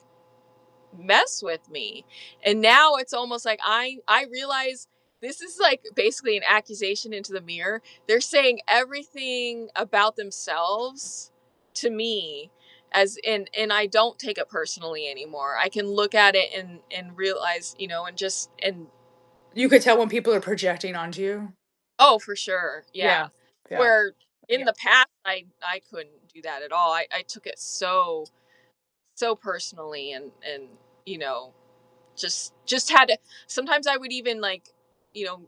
mess with me. And now it's almost like I realize this is like basically an accusation into the mirror. They're saying everything about themselves to me, and I don't take it personally anymore. I can look at it and realize, and You could tell when people are projecting onto you. oh, for sure. Yeah. Yeah. Yeah. Where in Yeah. the past I couldn't do that at all. I took it so personally, and you know just had to, sometimes I would even like, you know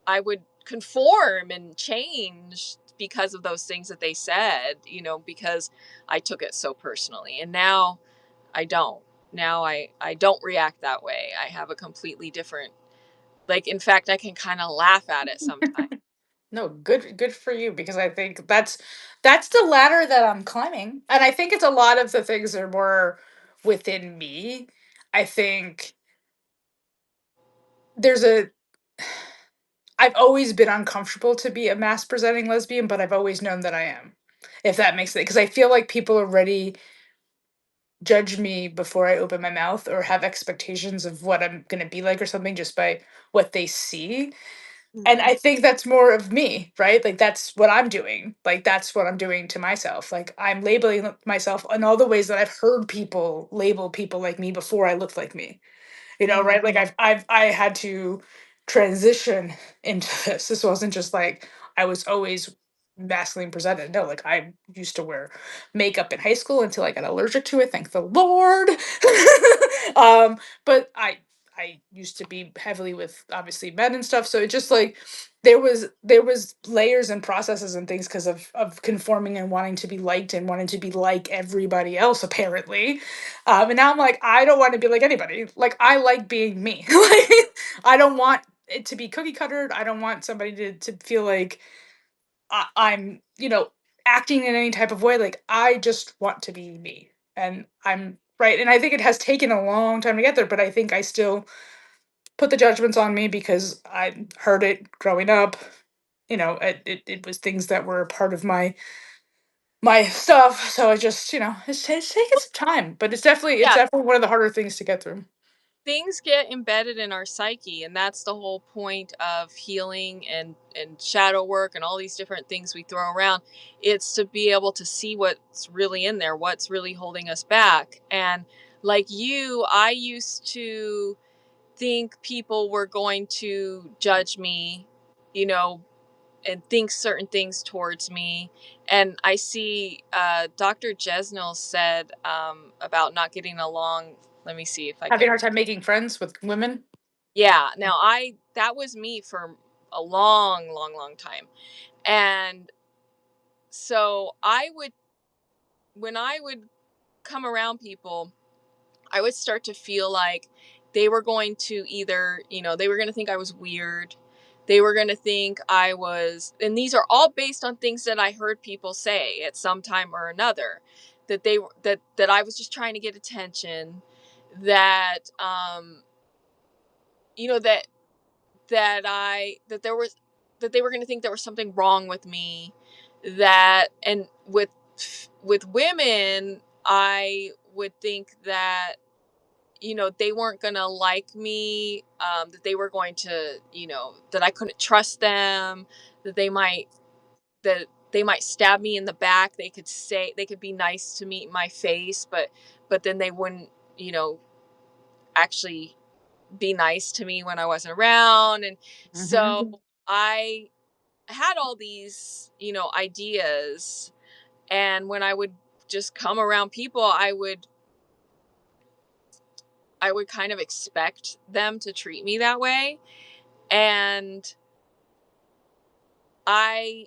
I would conform and change because of those things that they said, because I took it so personally. And now I don't. Now I don't react that way. I have a completely different, like, in fact, I can kind of laugh at it sometimes. No, good for you because I think that's the ladder that I'm climbing. And I think it's a lot of the things that are more within me. I think there's a I've always been uncomfortable to be a mass presenting lesbian, but I've always known that I am. If that makes sense, because I feel like people already judge me before I open my mouth or have expectations of what I'm going to be like or something just by what they see. And Mhm. I think that's more of me, right? Like that's what I'm doing. Like that's what I'm doing to myself. Like I'm labeling myself in all the ways that I've heard people label people like me before I looked like me. You know, Mhm. right? Like I had to transition into this. This wasn't just like I was always masculine presented. No, like I used to wear makeup in high school until I got allergic to it, thank the Lord. But I used to be heavily with obviously men and stuff. So it just like there was layers and processes and things because of conforming and wanting to be liked and wanting to be like everybody else apparently. And now I'm like, I don't want to be like anybody. Like I like being me. Like I don't want it to be cookie cuttered. I don't want somebody to feel like I'm, acting in any type of way. Like I just want to be me. And I'm right. And I think it has taken a long time to get there, but I think I still put the judgments on me because I heard it growing up. It was things that were a part of my stuff. So I just, it's taken some time, but it's Yeah, definitely one of the harder things to get through. things get embedded in our psyche, and that's the whole point of healing and shadow work and all these different things we throw around. It's to be able to see what's really in there, what's really holding us back. And like you, I used to think people were going to judge me, you know, and think certain things towards me. And I see Dr. Jesnil said about not getting along. Let me see if I Having a can. hard time making friends with women. Yeah, now that was me for a long, long, long time. And so when I would come around people, I would start to feel like they were going to either, they were going to think I was weird. They were going to think I was, and these are all based on things that I heard people say at some time or another, that that I was just trying to get attention, that you know that that there was, that they were going to think there was something wrong with me, that, and with women, I would think that they weren't gonna like me, that they were going to, that I couldn't trust them, that that they might stab me in the back. They could be nice to me in my face, but then they wouldn't, you know, actually be nice to me when I wasn't around. And so Mhm. I had all these, ideas. And when I would just come around people, I would kind of expect them to treat me that way. And I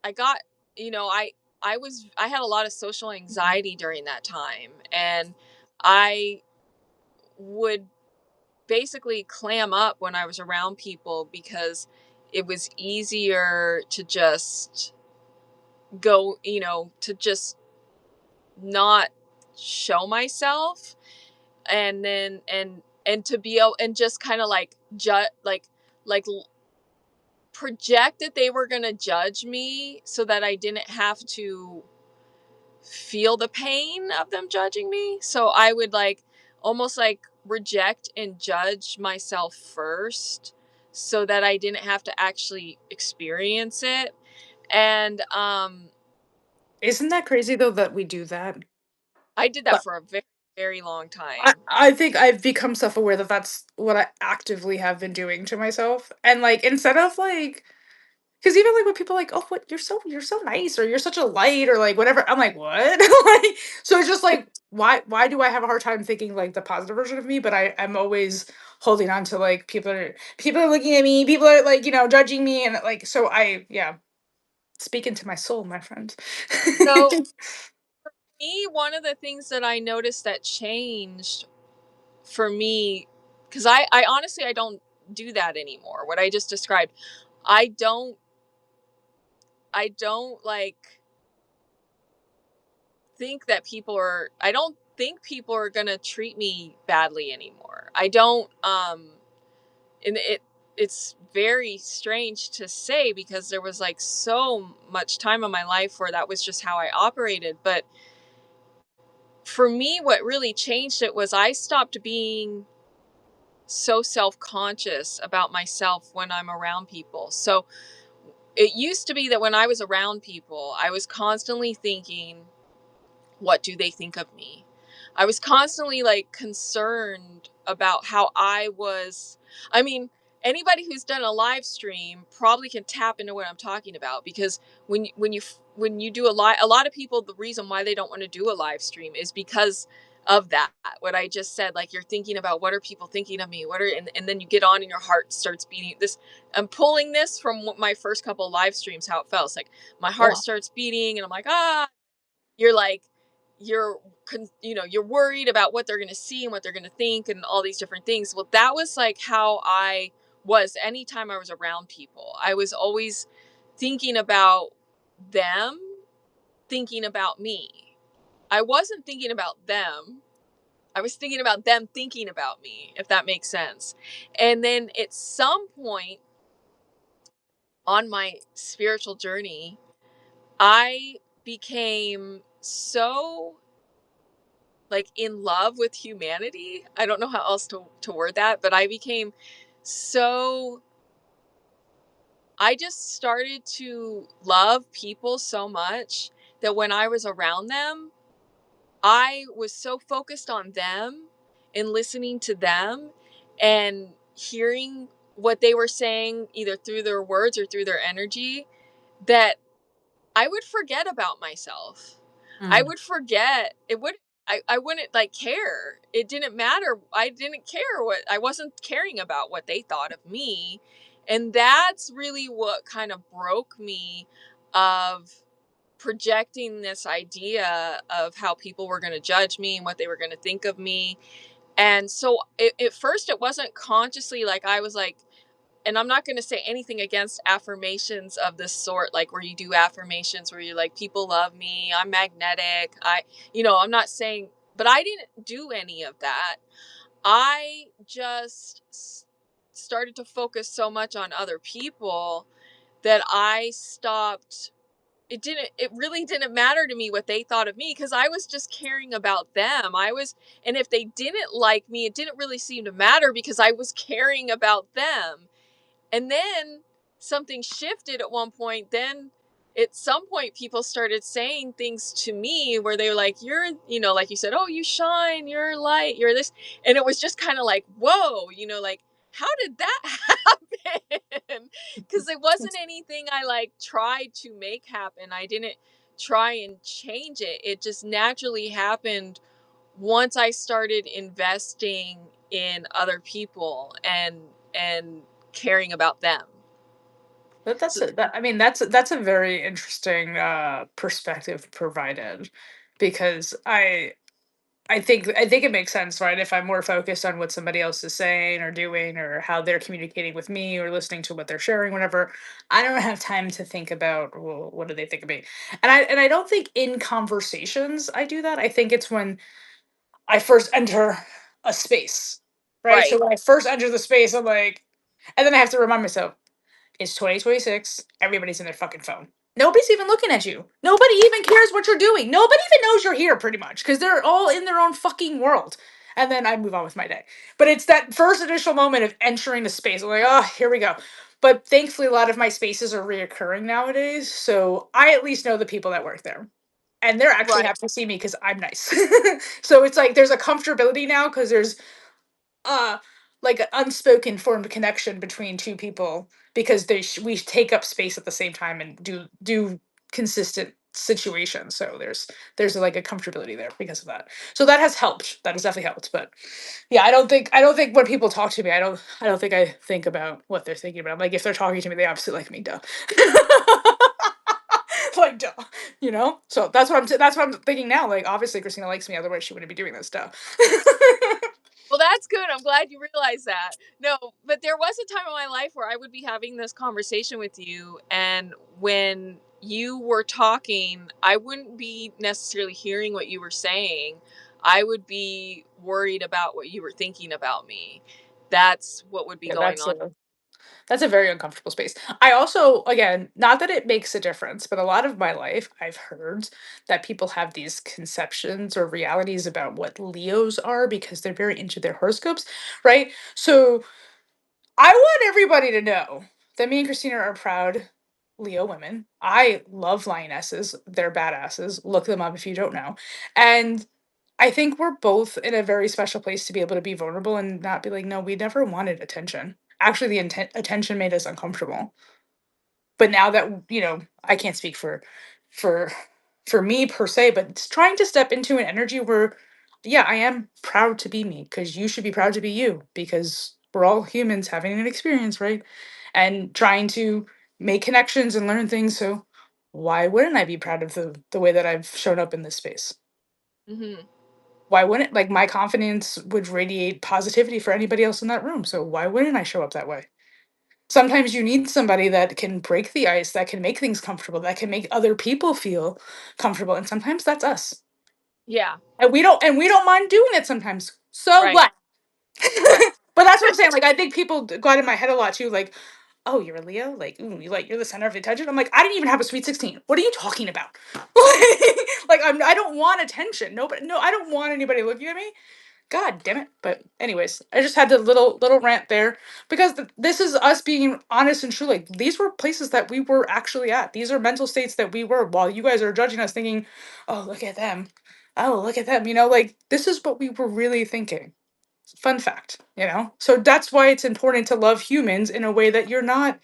I got, you know, I had a lot of social anxiety during that time, and I would basically clam up when I was around people because it was easier to just go, to just not show myself, and then and to be able and just kind of like like project that they were going to judge me so that I didn't have to feel the pain of them judging me. So I would like almost like reject and judge myself first so that I didn't have to actually experience it. And Isn't that crazy though that we do that? I did that But for a very, very long I, time. I think I've become self-aware that that's what I actively have been doing to myself. And like instead of like because even like when people are like, oh, what you're so nice or you're such a light or like whatever, I'm like, what? Like so it's just like why do I have a hard time thinking like the positive version of me? But I'm always holding on to like people are looking at me, people are like, judging me and like so I yeah, speaking to my soul, my friend. So me, one of the things that I noticed that changed for me, because I honestly, I don't do that anymore. What I just described, I don't, like think that I don't think people are gonna treat me badly anymore. I don't, and it's very strange to say because there was like so much time in my life where that was just how I operated. But for me, what really changed it was I stopped being so self-conscious about myself when I'm around people. So it used to be that when I was around people, I was constantly thinking, what do they think of me? I was constantly like concerned about how I was. I mean, anybody who's done a live stream probably can tap into what I'm talking about, because when you do a lot of people, the reason why they don't want to do a live stream is because of that, what I just said. Like, you're thinking about, what are people thinking of me, what are, and then you get on and your heart starts beating. This, I'm pulling this from my first couple of live streams, how it felt. It's like my heart Yeah. starts beating and I'm like, ah. You're like, you're you know, you're worried about what they're going to see and what they're going to think and all these different things. Well, that was like how I was anytime I was around people. I was always thinking about them, thinking about me. I wasn't thinking about them, I was thinking about them thinking about me, if that makes sense. And then at some point on my spiritual journey, I became so like in love with humanity. I don't know how else to word that, but I became so, I just started to love people so much that when I was around them, I was so focused on them and listening to them and hearing what they were saying, either through their words or through their energy, that I would forget about myself. I Mm. would forget. It would, I wouldn't like care. It didn't matter. I didn't care what, I wasn't caring about what they thought of me. And that's really what kind of broke me, of projecting this idea of how people were going to judge me and what they were going to think of me. And so at first it wasn't consciously like I was like, and I'm not going to say anything against affirmations of this sort, like where you do affirmations where you're like, people love me, I'm magnetic. I'm not saying, but I didn't do any of that. I just started to focus so much on other people that I stopped. It really didn't matter to me what they thought of me, because I was just caring about them. And if they didn't like me, it didn't really seem to matter because I was caring about them. And then something shifted at one point. Then at some point, people started saying things to me where they were like, you're, like you said, oh, you shine, you're light, you're this. And it was just kind of like, whoa, like, how did that happen? Because it wasn't anything I like tried to make happen. I didn't try and change it. It just naturally happened once I started investing in other people and caring about them. That's So, a, that, I mean, that's a very interesting perspective provided, because I think it makes sense, right? If I'm more focused on what somebody else is saying or doing or how they're communicating with me or listening to what they're sharing, whatever, I don't have time to think about, well, what do they think of me? And I don't think in conversations I do that. I think it's when I first enter a space, right? So right, when I first enter the space, I'm like, and then I have to remind myself, it's 2026. Everybody's in their fucking phone. Nobody's even looking at you. Nobody even cares what you're doing. Nobody even knows you're here, pretty much, because they're all in their own fucking world. And then I move on with my day. But it's that first initial moment of entering the space. I'm like, oh, here we go. But thankfully, a lot of my spaces are reoccurring nowadays. So I at least know the people that work there. And they're actually right, happy to see me because I'm nice. So it's like there's a comfortability now because there's uh like an unspoken formed connection between two people, because we take up space at the same time and do consistent situations. So there's like a comfortability there because of that. So that has helped. That has definitely helped. But yeah, I don't think when people talk to me, I don't think I think about what they're thinking about. Like, if they're talking to me, they obviously like me, duh. Like, duh, so that's what I'm thinking now. Like, obviously Christina likes me, otherwise she wouldn't be doing this, duh. well, that's good. I'm glad you realized that. No, but there was a time in my life where I would be having this conversation with you, and when you were talking, I wouldn't be necessarily hearing what you were saying. I would be worried about what you were thinking about me. That's what would be Yeah, going that's on. That's a very uncomfortable space. I also, again, not that it makes a difference, but a lot of my life, I've heard that people have these conceptions or realities about what Leos are because they're very into their horoscopes, right? So I want everybody to know that me and Christina are proud Leo women. I love lionesses. They're badasses. Look them up if you don't know. And I think we're both in a very special place to be able to be vulnerable and not be like, no, we never wanted attention. Actually, the attention made us uncomfortable. But now that, I can't speak for for me per se, but it's trying to step into an energy where, yeah, I am proud to be me because you should be proud to be you because we're all humans having an experience, right? And trying to make connections and learn things. So why wouldn't I be proud of the way that I've shown up in this space? Hmm. Why wouldn't, like, my confidence would radiate positivity for anybody else in that room? So why wouldn't I show up that way? Sometimes you need somebody that can break the ice, that can make things comfortable, that can make other people feel comfortable, and sometimes that's us. Yeah. And we don't mind doing it sometimes. So Right. what? Right. But that's what I'm saying. Like, I think people got in my head a lot too. Like, oh, you're a Leo. Like, ooh, you're the center of attention. I'm like, I didn't even have a sweet 16. What are you talking about? Like, I don't want attention. Nobody. No, I don't want anybody looking at me. God damn it. But anyways, I just had the little rant there because this is us being honest and true. Like, these were places that we were actually at. These are mental states that we were while you guys are judging us, thinking, oh, look at them. Oh, look at them. Like, this is what we were really thinking. Fun fact. So that's why it's important to love humans in a way that you're not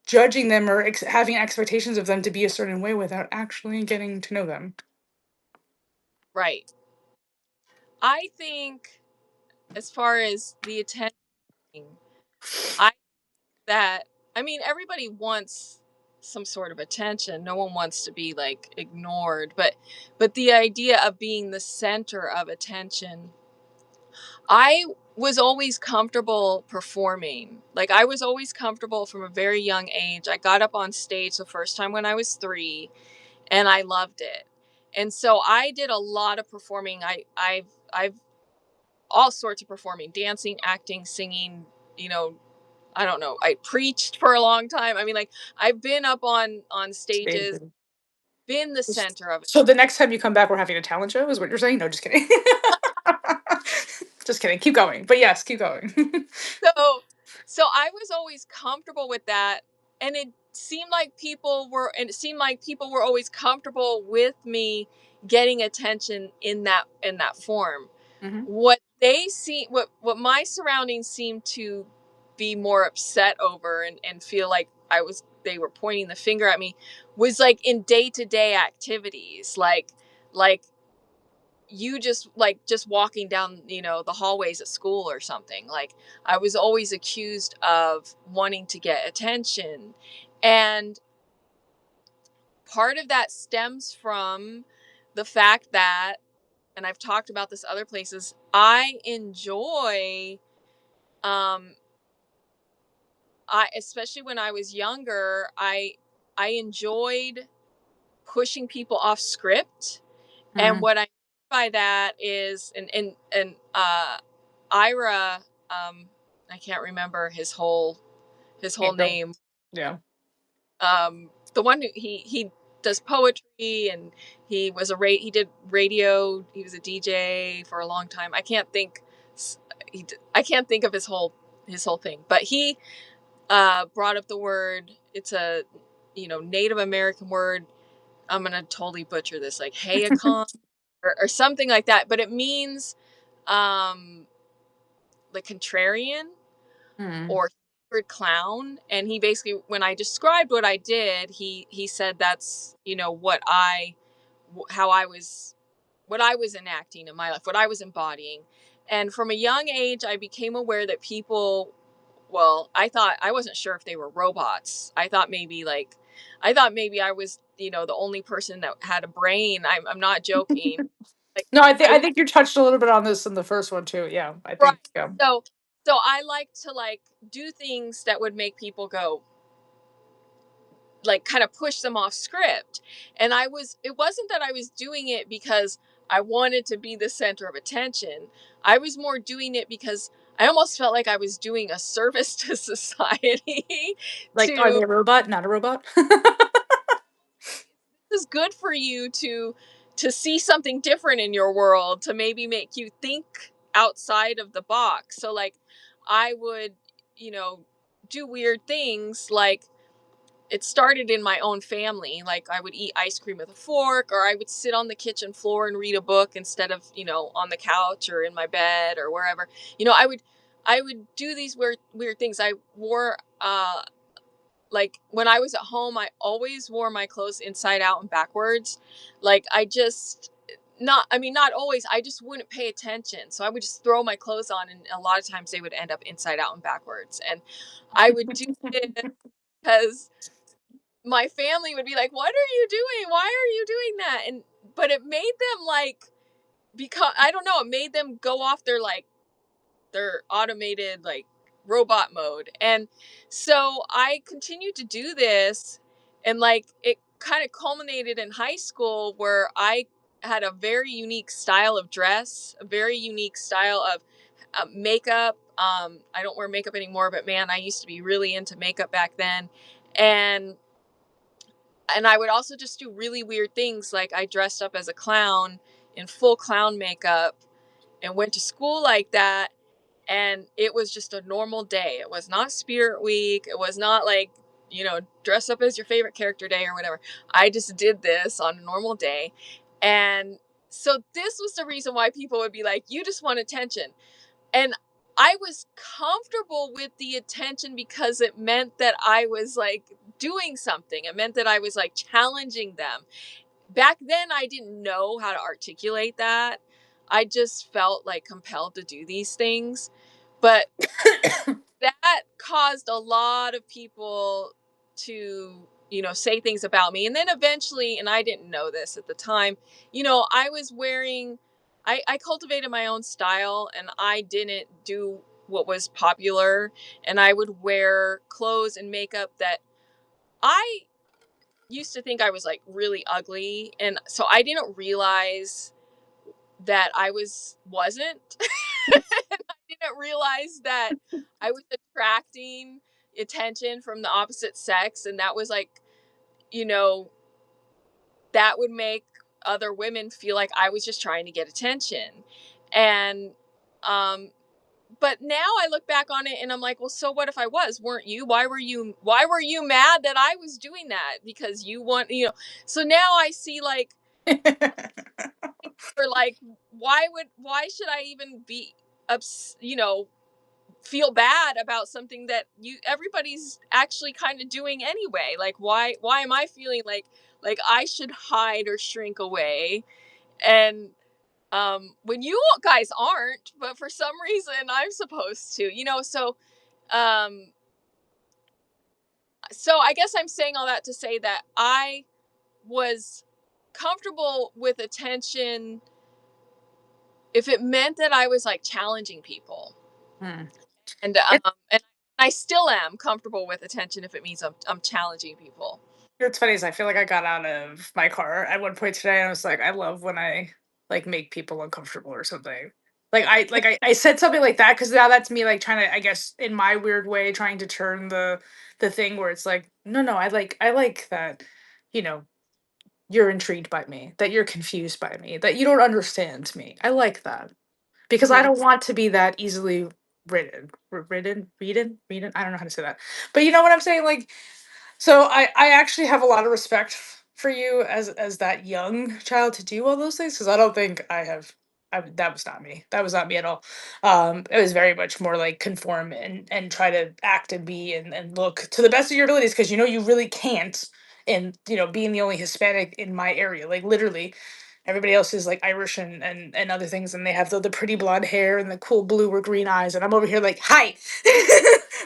judging them or having expectations of them to be a certain way without actually getting to know them. Right. I think as far as the attention, I that I mean everybody wants some sort of attention. No one wants to be like ignored, but the idea of being the center of attention, I was always comfortable performing. Like I was always comfortable from a very young age. I got up on stage the first time when I was 3 and I loved it. And so I did a lot of performing. I've all sorts of performing, dancing, acting, singing, you know, I don't know. I preached for a long time. I mean, like I've been up on stages, Stages. been the center of it. So the next time you come back, we're having a talent show, is what you're saying? No, just kidding. Just kidding. Keep going. But yes, keep going. So so I was always comfortable with that, and it seemed like people were always comfortable with me getting attention in that form. Hmm. What my surroundings seemed to be more upset over and feel like they were pointing the finger at me was like in day-to-day activities, like you just walking down, the hallways at school or something. Like I was always accused of wanting to get attention. And part of that stems from the fact that, and I've talked about this other places, I enjoy um I especially when I was younger, I enjoyed pushing people off script. And Hmm. what I mean by that is, and Ira, I can't remember his whole April. name. Yeah. The one who he does poetry, and he did radio. He was a DJ for a long time. I can't think of his whole thing, but he brought up the word. It's a Native American word. I'm gonna totally butcher this, like Hayakon or something like that, but it means um like contrarian Hmm. or sacred clown. And he basically, when I described what I did, he said that's how I was what I was enacting in my life, what I was embodying. And from a young age I became aware that people, well, I wasn't sure if they were robots. I thought maybe I was, the only person that had a brain. I'm not joking. Like No, I think I I think you touched a little bit on this in the first one too. Yeah, I Right. think. Yeah. So I like to like do things that would make people go, like kind of push them off script. And it wasn't that I was doing it because I wanted to be the center of attention. I was more doing it because I almost felt like I was doing a service to society Like, are they to a robot? Not a robot? this is good for you to see something different in your world, to maybe make you think outside of the box. So like I would, you know, do weird things. Like it started in my own family. Like I would eat ice cream with a fork, or I would sit on the kitchen floor and read a book instead of, on the couch or in my bed or wherever. I would do these weird things. I wore like when I was at home, I always wore my clothes inside out and backwards. Like I just not I mean not always, I just wouldn't pay attention. So I would just throw my clothes on, and a lot of times they would end up inside out and backwards. And I would do it because my family would be like, "What are you doing? Why are you doing that?" And but it made them like, because I don't know, it made them go off their automated like robot mode. And so I continued to do this, and like it kind of culminated in high school where I had a very unique style of dress, a very unique style of makeup. I don't wear makeup anymore, but man, I used to be really into makeup back then. And I would also just do really weird things. Like I dressed up as a clown in full clown makeup and went to school like that. And it was just a normal day. It was not Spirit Week. It was not like, dress up as your favorite character day or whatever. I just did this on a normal day. And so this was the reason why people would be like, you just want attention. And I was comfortable with the attention because it meant that I was like doing something. It meant that I was like challenging them. Back then, I didn't know how to articulate that. I just felt like compelled to do these things. But that caused a lot of people to, say things about me. And then eventually, and I didn't know this at the time, I was wearing, I cultivated my own style, and I didn't do what was popular. And I would wear clothes and makeup that I used to think I was like really ugly. And so I didn't realize that I wasn't. I didn't realize that I was attracting attention from the opposite sex, and that was like, you know, that would make other women feel like I was just trying to get attention. And um but now I look back on it and I'm like, well, so what if I weren't you? Why were you mad that I was doing that? Because you so now I see like, or like, why should I even be feel bad about something that everybody's actually kind of doing anyway? Like why am I feeling like I should hide or shrink away? And when you guys aren't, but for some reason I'm supposed to, um so I guess I'm saying all that to say that I was comfortable with attention if it meant that I was like challenging people. Hmm. And I still am comfortable with attention if it means I'm challenging people. What's funny is I feel like I got out of my car at one point today and I was like, I love when I like make people uncomfortable or something. I said something like that because now that's me like trying to, I guess, in my weird way, trying to turn the thing where it's like, no, I like that, you know, you're intrigued by me, that you're confused by me, that you don't understand me. I like that. Because I Hmm. don't want to be that easily ridden. I don't know how to say that. But you know what I'm saying? Like, so I actually have a lot of respect for you as that young child to do all those things because I don't think I have. That was not me. That was not me at all. It was very much more like conform and try to act and be and look to the best of your abilities because you really can't. And being the only Hispanic in my area, like literally, everybody else is like Irish and other things, and they have the pretty blonde hair and the cool blue or green eyes, and I'm over here like, hi,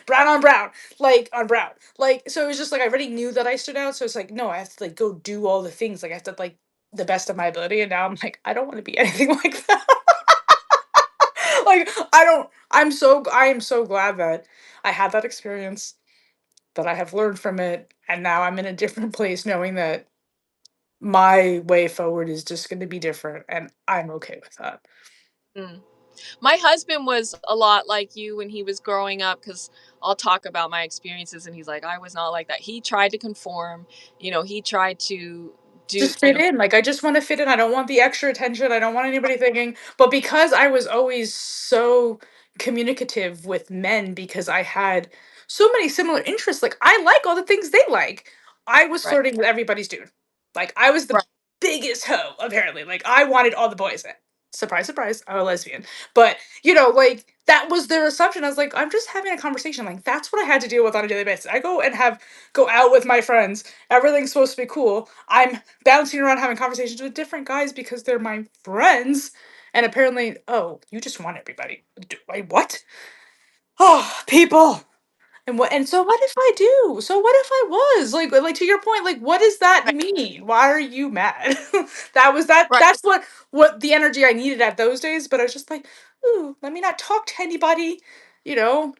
brown on brown, like on brown. Like, so it was just like I already knew that I stood out, so it's like, no, I have to like go do all the things. Like I have to like the best of my ability, and now I'm like, I don't want to be anything like that. Like I don't. I am so glad that I had that experience, that I have learned from it, and now I'm in a different place, knowing that my way forward is just going to be different, and I'm okay with that. Mm. My husband was a lot like you when he was growing up, because I'll talk about my experiences and he's like, I was not like that. He tried to conform, he tried to do, Just fit in. Like, I just want to fit in. I don't want the extra attention. I don't want anybody thinking. But because I was always so communicative with men, because I had so many similar interests, like, I like all the things they like. I was right, flirting with everybody's dude. Like, I was the right, biggest hoe, apparently. Like, I wanted all the boys. Surprise, surprise, I'm a lesbian. But, like, that was their assumption. I was like, I'm just having a conversation. Like, that's what I had to deal with on a daily basis. I go out with my friends. Everything's supposed to be cool. I'm bouncing around having conversations with different guys because they're my friends. And apparently, oh, you just want everybody. Wait, what? Oh, people. And so what if I do? So what if I was? Like to your point, like, what does that right, mean? Why are you mad? That right. that's what the energy I needed at those days, but I was just like, ooh, let me not talk to anybody, you know.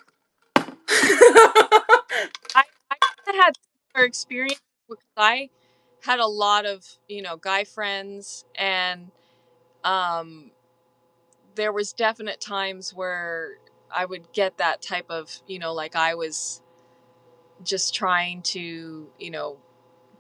I had similar experiences because I had a lot of, guy friends, and um there was definite times where I would get that type of, like I was just trying to,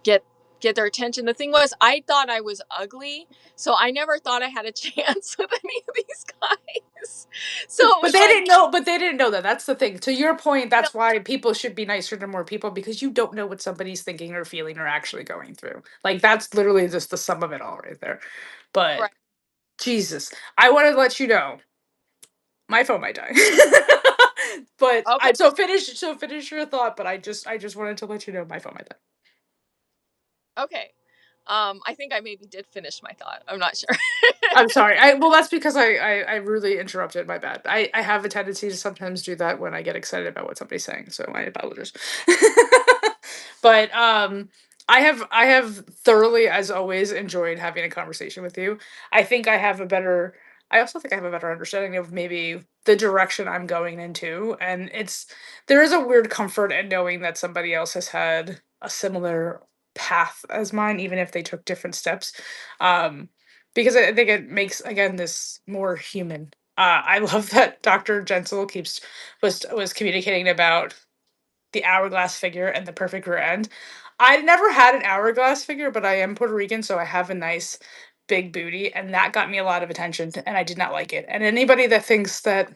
get get their attention. The thing was, I thought I was ugly, so I never thought I had a chance with any of these guys. So it But was they like, didn't know. But they didn't know that. That's the thing. To your point, no, that's why people should be nicer to more people because you don't know what somebody's thinking or feeling or actually going through. Like that's literally just the sum of it all, right there. But right, Jesus, I want to let you know my phone might die. But okay, I finish your thought. But I just wanted to let you know my phone might die. okay. I think I maybe did finish my thought. I'm not sure. I'm sorry. Well, that's because I really interrupted. My bad. I have a tendency to sometimes do that when I get excited about what somebody's saying. So I apologize. But I have thoroughly, as always, enjoyed having a conversation with you. I think I have a better. I also think I have a better understanding of maybe the direction I'm going into, and there is a weird comfort in knowing that somebody else has had a similar path as mine, even if they took different steps. Because I think it makes again this more human. I love that Dr. Gensel was communicating about the hourglass figure and the perfect rear end. I never had an hourglass figure, but I am Puerto Rican, so I have a nice big booty, and that got me a lot of attention, and I did not like it. And anybody that thinks that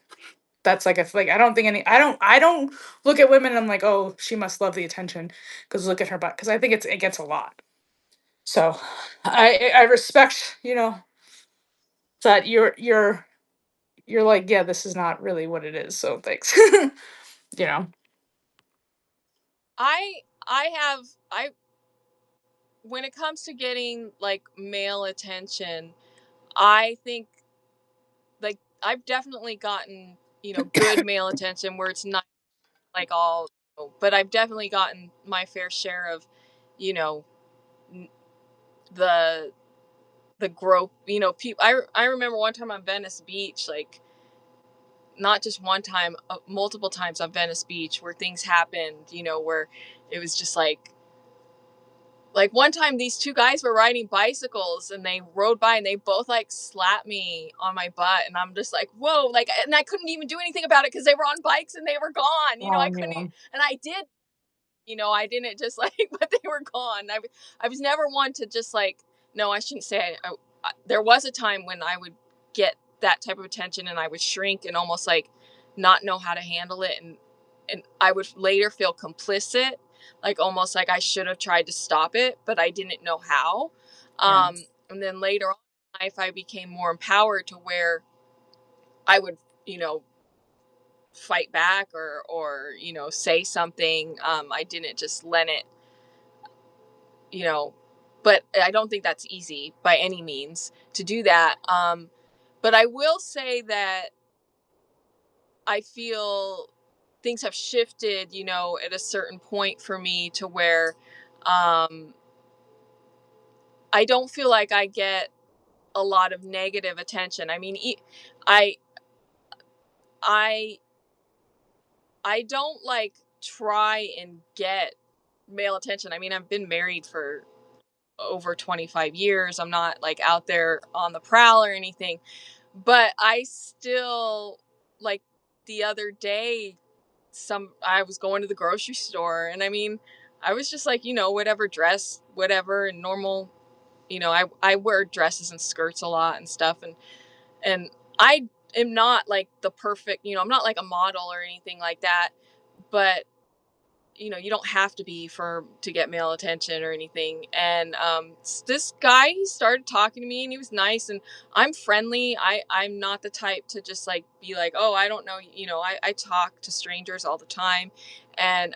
that's like I don't think any I don't look at women and I'm like, oh, she must love the attention because look at her butt because I think it gets a lot. So I respect that you're like, yeah, this is not really what it is. So thanks. you know. I have I when it comes to getting like male attention, I think, like, I've definitely gotten, good male attention where it's not like all, but I've definitely gotten my fair share of, you know, n- the grope, people. I remember one time on Venice Beach, like, not just one time, multiple times on Venice Beach where things happened, where it was just like one time these two guys were riding bicycles and they rode by and they both like slapped me on my butt, and I'm just like, whoa, like, and I couldn't even do anything about it because they were on bikes and they were gone, Oh I couldn't man. and I did, I didn't just like, but they were gone. I was never one to just like, no, I shouldn't say there was a time when I would get that type of attention and I would shrink and almost like not know how to handle it, and I would later feel complicit, like almost like I should have tried to stop it, but I didn't know how. Yeah. And then later on in life, I became more empowered to where I would, you know, fight back or say something. I didn't just let it, you know but I don't think that's easy by any means to do that. But I will say that I feel things have shifted, at a certain point for me to where um I don't feel like I get a lot of negative attention. I mean, I I I don't like try and get male attention. I mean, I've been married for over 25 years. I'm not like out there on the prowl or anything. But I still, like, the other day, some I was going to the grocery store, and I mean, I was just like, whatever dress, whatever, and normal, I wear dresses and skirts a lot and stuff, and I am not like the perfect, I'm not like a model or anything like that, but you don't have to be for to get male attention or anything. And this guy, he started talking to me, and he was nice, and I'm friendly. I'm not the type to just like be like, oh, I don't know. I talk to strangers all the time, and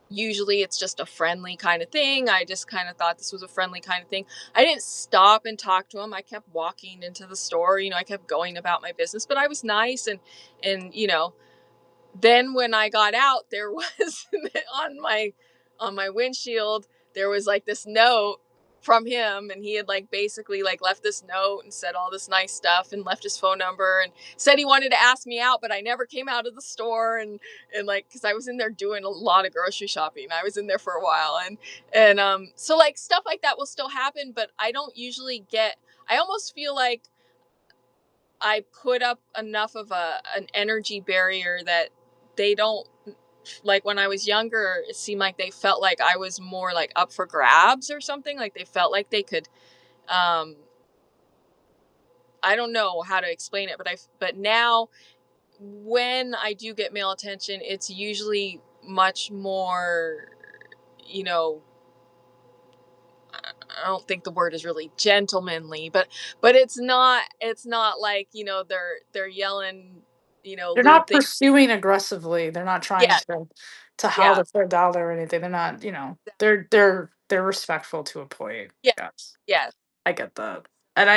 usually it's just a friendly kind of thing. I just kind of thought this was a friendly kind of thing. I didn't stop and talk to him. I kept walking into the store. I kept going about my business, but I was nice, and then when I got out, there was on my windshield, there was like this note from him, and he had like basically like left this note and said all this nice stuff and left his phone number and said he wanted to ask me out, but I never came out of the store, and like cuz I was in there doing a lot of grocery shopping. I was in there for a while, and so like stuff like that will still happen, but I don't usually get I almost feel like I put up enough of an energy barrier that they don't, like when I was younger, it seemed like they felt like I was more like up for grabs or something. Like they felt like they could, um I don't know how to explain it, but now when I do get male attention, it's usually much more, you know, I don't think the word is really gentlemanly, but it's not like, they're yelling, They're lewd not things. pursuing aggressively. They're not trying Yeah, to yeah, howl at their dollar or anything. They're not, they're respectful to a point. yeah, Yes. yeah. I get that. And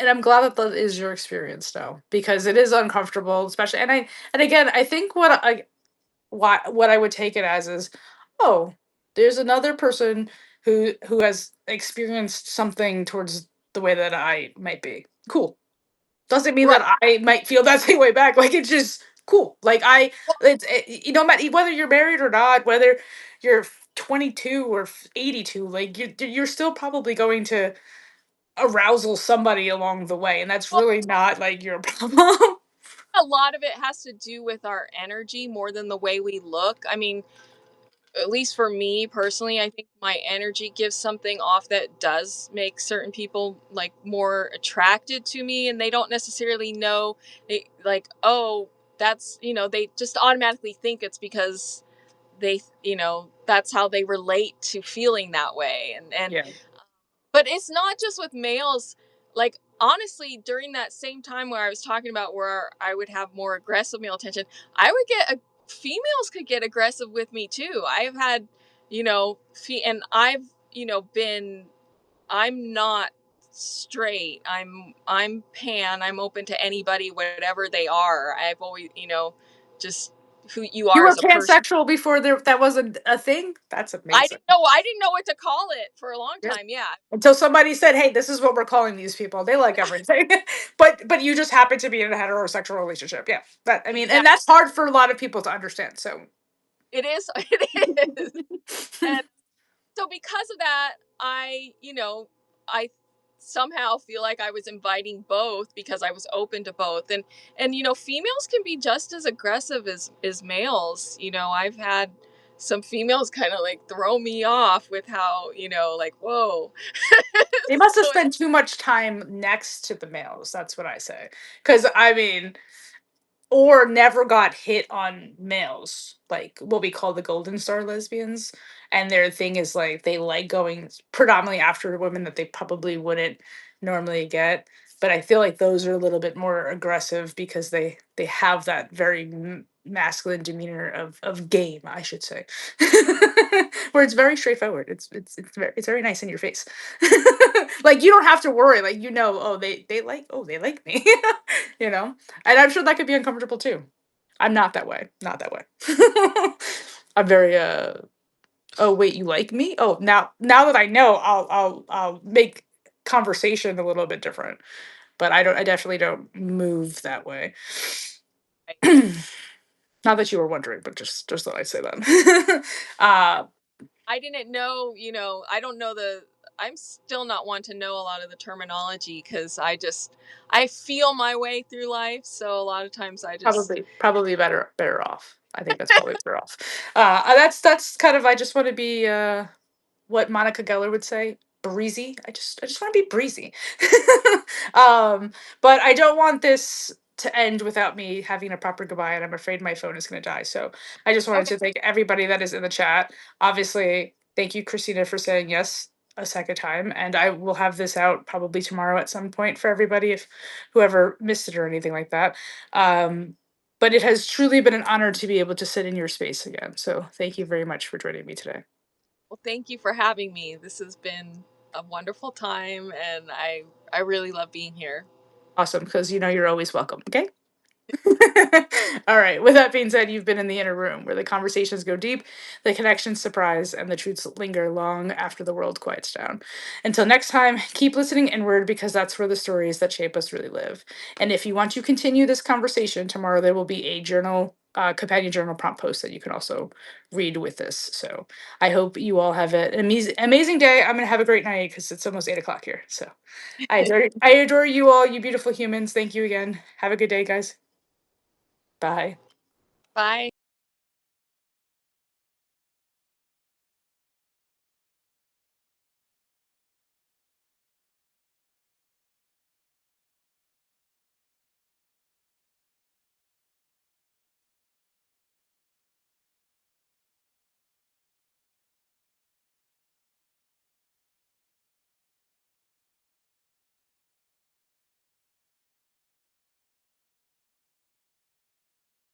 I'm glad that that is your experience though, because it is uncomfortable, especially and again, I think what I would take it as is, oh, there's another person who has experienced something towards the way that I might be. Cool. Doesn't mean Right. that I might feel that same way back. Like it's just cool. Like Well, whether you're married or not, whether you're 22 or 82, like you're still probably going to arousal somebody along the way, and that's well, really not like your problem. a lot of it has to do with our energy more than the way we look. I mean, at least for me personally, I think my energy gives something off that does make certain people like more attracted to me, and they don't necessarily know, like, oh, they just automatically think it's because that's how they relate to feeling that way. And Yeah. but it's not just with males. Like, honestly, during that same time where I was talking about where I would have more aggressive male attention, I would females could get aggressive with me too. I've had, and I've, been, I'm not straight. I'm pan. I'm open to anybody, whatever they are. I've always, just who you You are were as a person. pansexual before that wasn't a thing? That's I amazing. didn't know. I didn't know what to call it for a long Yeah. time. Yeah, Until somebody said, "Hey, this is what we're calling these people. They like everything." But you just happen to be in a heterosexual relationship. Yeah. And exactly. that's hard for a lot of people to understand. So It is. It is. And so because of that, I somehow feel like I was inviting both because I was open to both. And females can be just as aggressive as males. I've had some females kind of like throw me off with how, like, whoa. they must have So spent too much time next to the males. That's what I say. Because I mean, or never got hit on males, like what we call the golden star lesbians. And their thing is like they like going predominantly after women that they probably wouldn't normally get. But I feel like those are a little bit more aggressive because they have that very masculine demeanor of game, I should say, where it's very straightforward. It's very nice in your face. Like you don't have to worry. Like oh they like me, you know. And I'm sure that could be uncomfortable too. I'm not that way. Not that way. I'm very oh wait, you like me? Oh, now that I know, I'll make conversation a little bit different. But I definitely don't move that way. Not that you were wondering, but just thought I'd say that. uh I didn't know, I don't know I'm still not one to know a lot of the terminology because I feel my way through life. So a lot of times I just Probably better off. I think that's probably better off. That's kind of, I just want to be what Monica Geller would say, breezy. I just want to be breezy. um, but I don't want this to end without me having a proper goodbye, and I'm afraid my phone is going to die. So I just wanted okay. to thank everybody that is in the chat. Obviously, thank you, Christina, for saying yes a second time, and I will have this out probably tomorrow at some point for everybody if whoever missed it or anything like that. But it has truly been an honor to be able to sit in your space again. So thank you very much for joining me today. Well, thank you for having me. This has been a wonderful time, and I really love being here. Awesome, because you know you're always welcome. Okay. All right. With that being said, you've been in the inner room where the conversations go deep, the connections surprise, and the truths linger long after the world quiets down. Until next time, keep listening inward because that's where the stories that shape us really live. And if you want to continue this conversation, tomorrow there will be a companion journal prompt post that you can also read with this. So I hope you all have an amazing day. I'm going to have a great night because it's almost 8 o'clock here. So I adore you all, you beautiful humans. Thank you again. Have a good day, guys. Bye. Bye.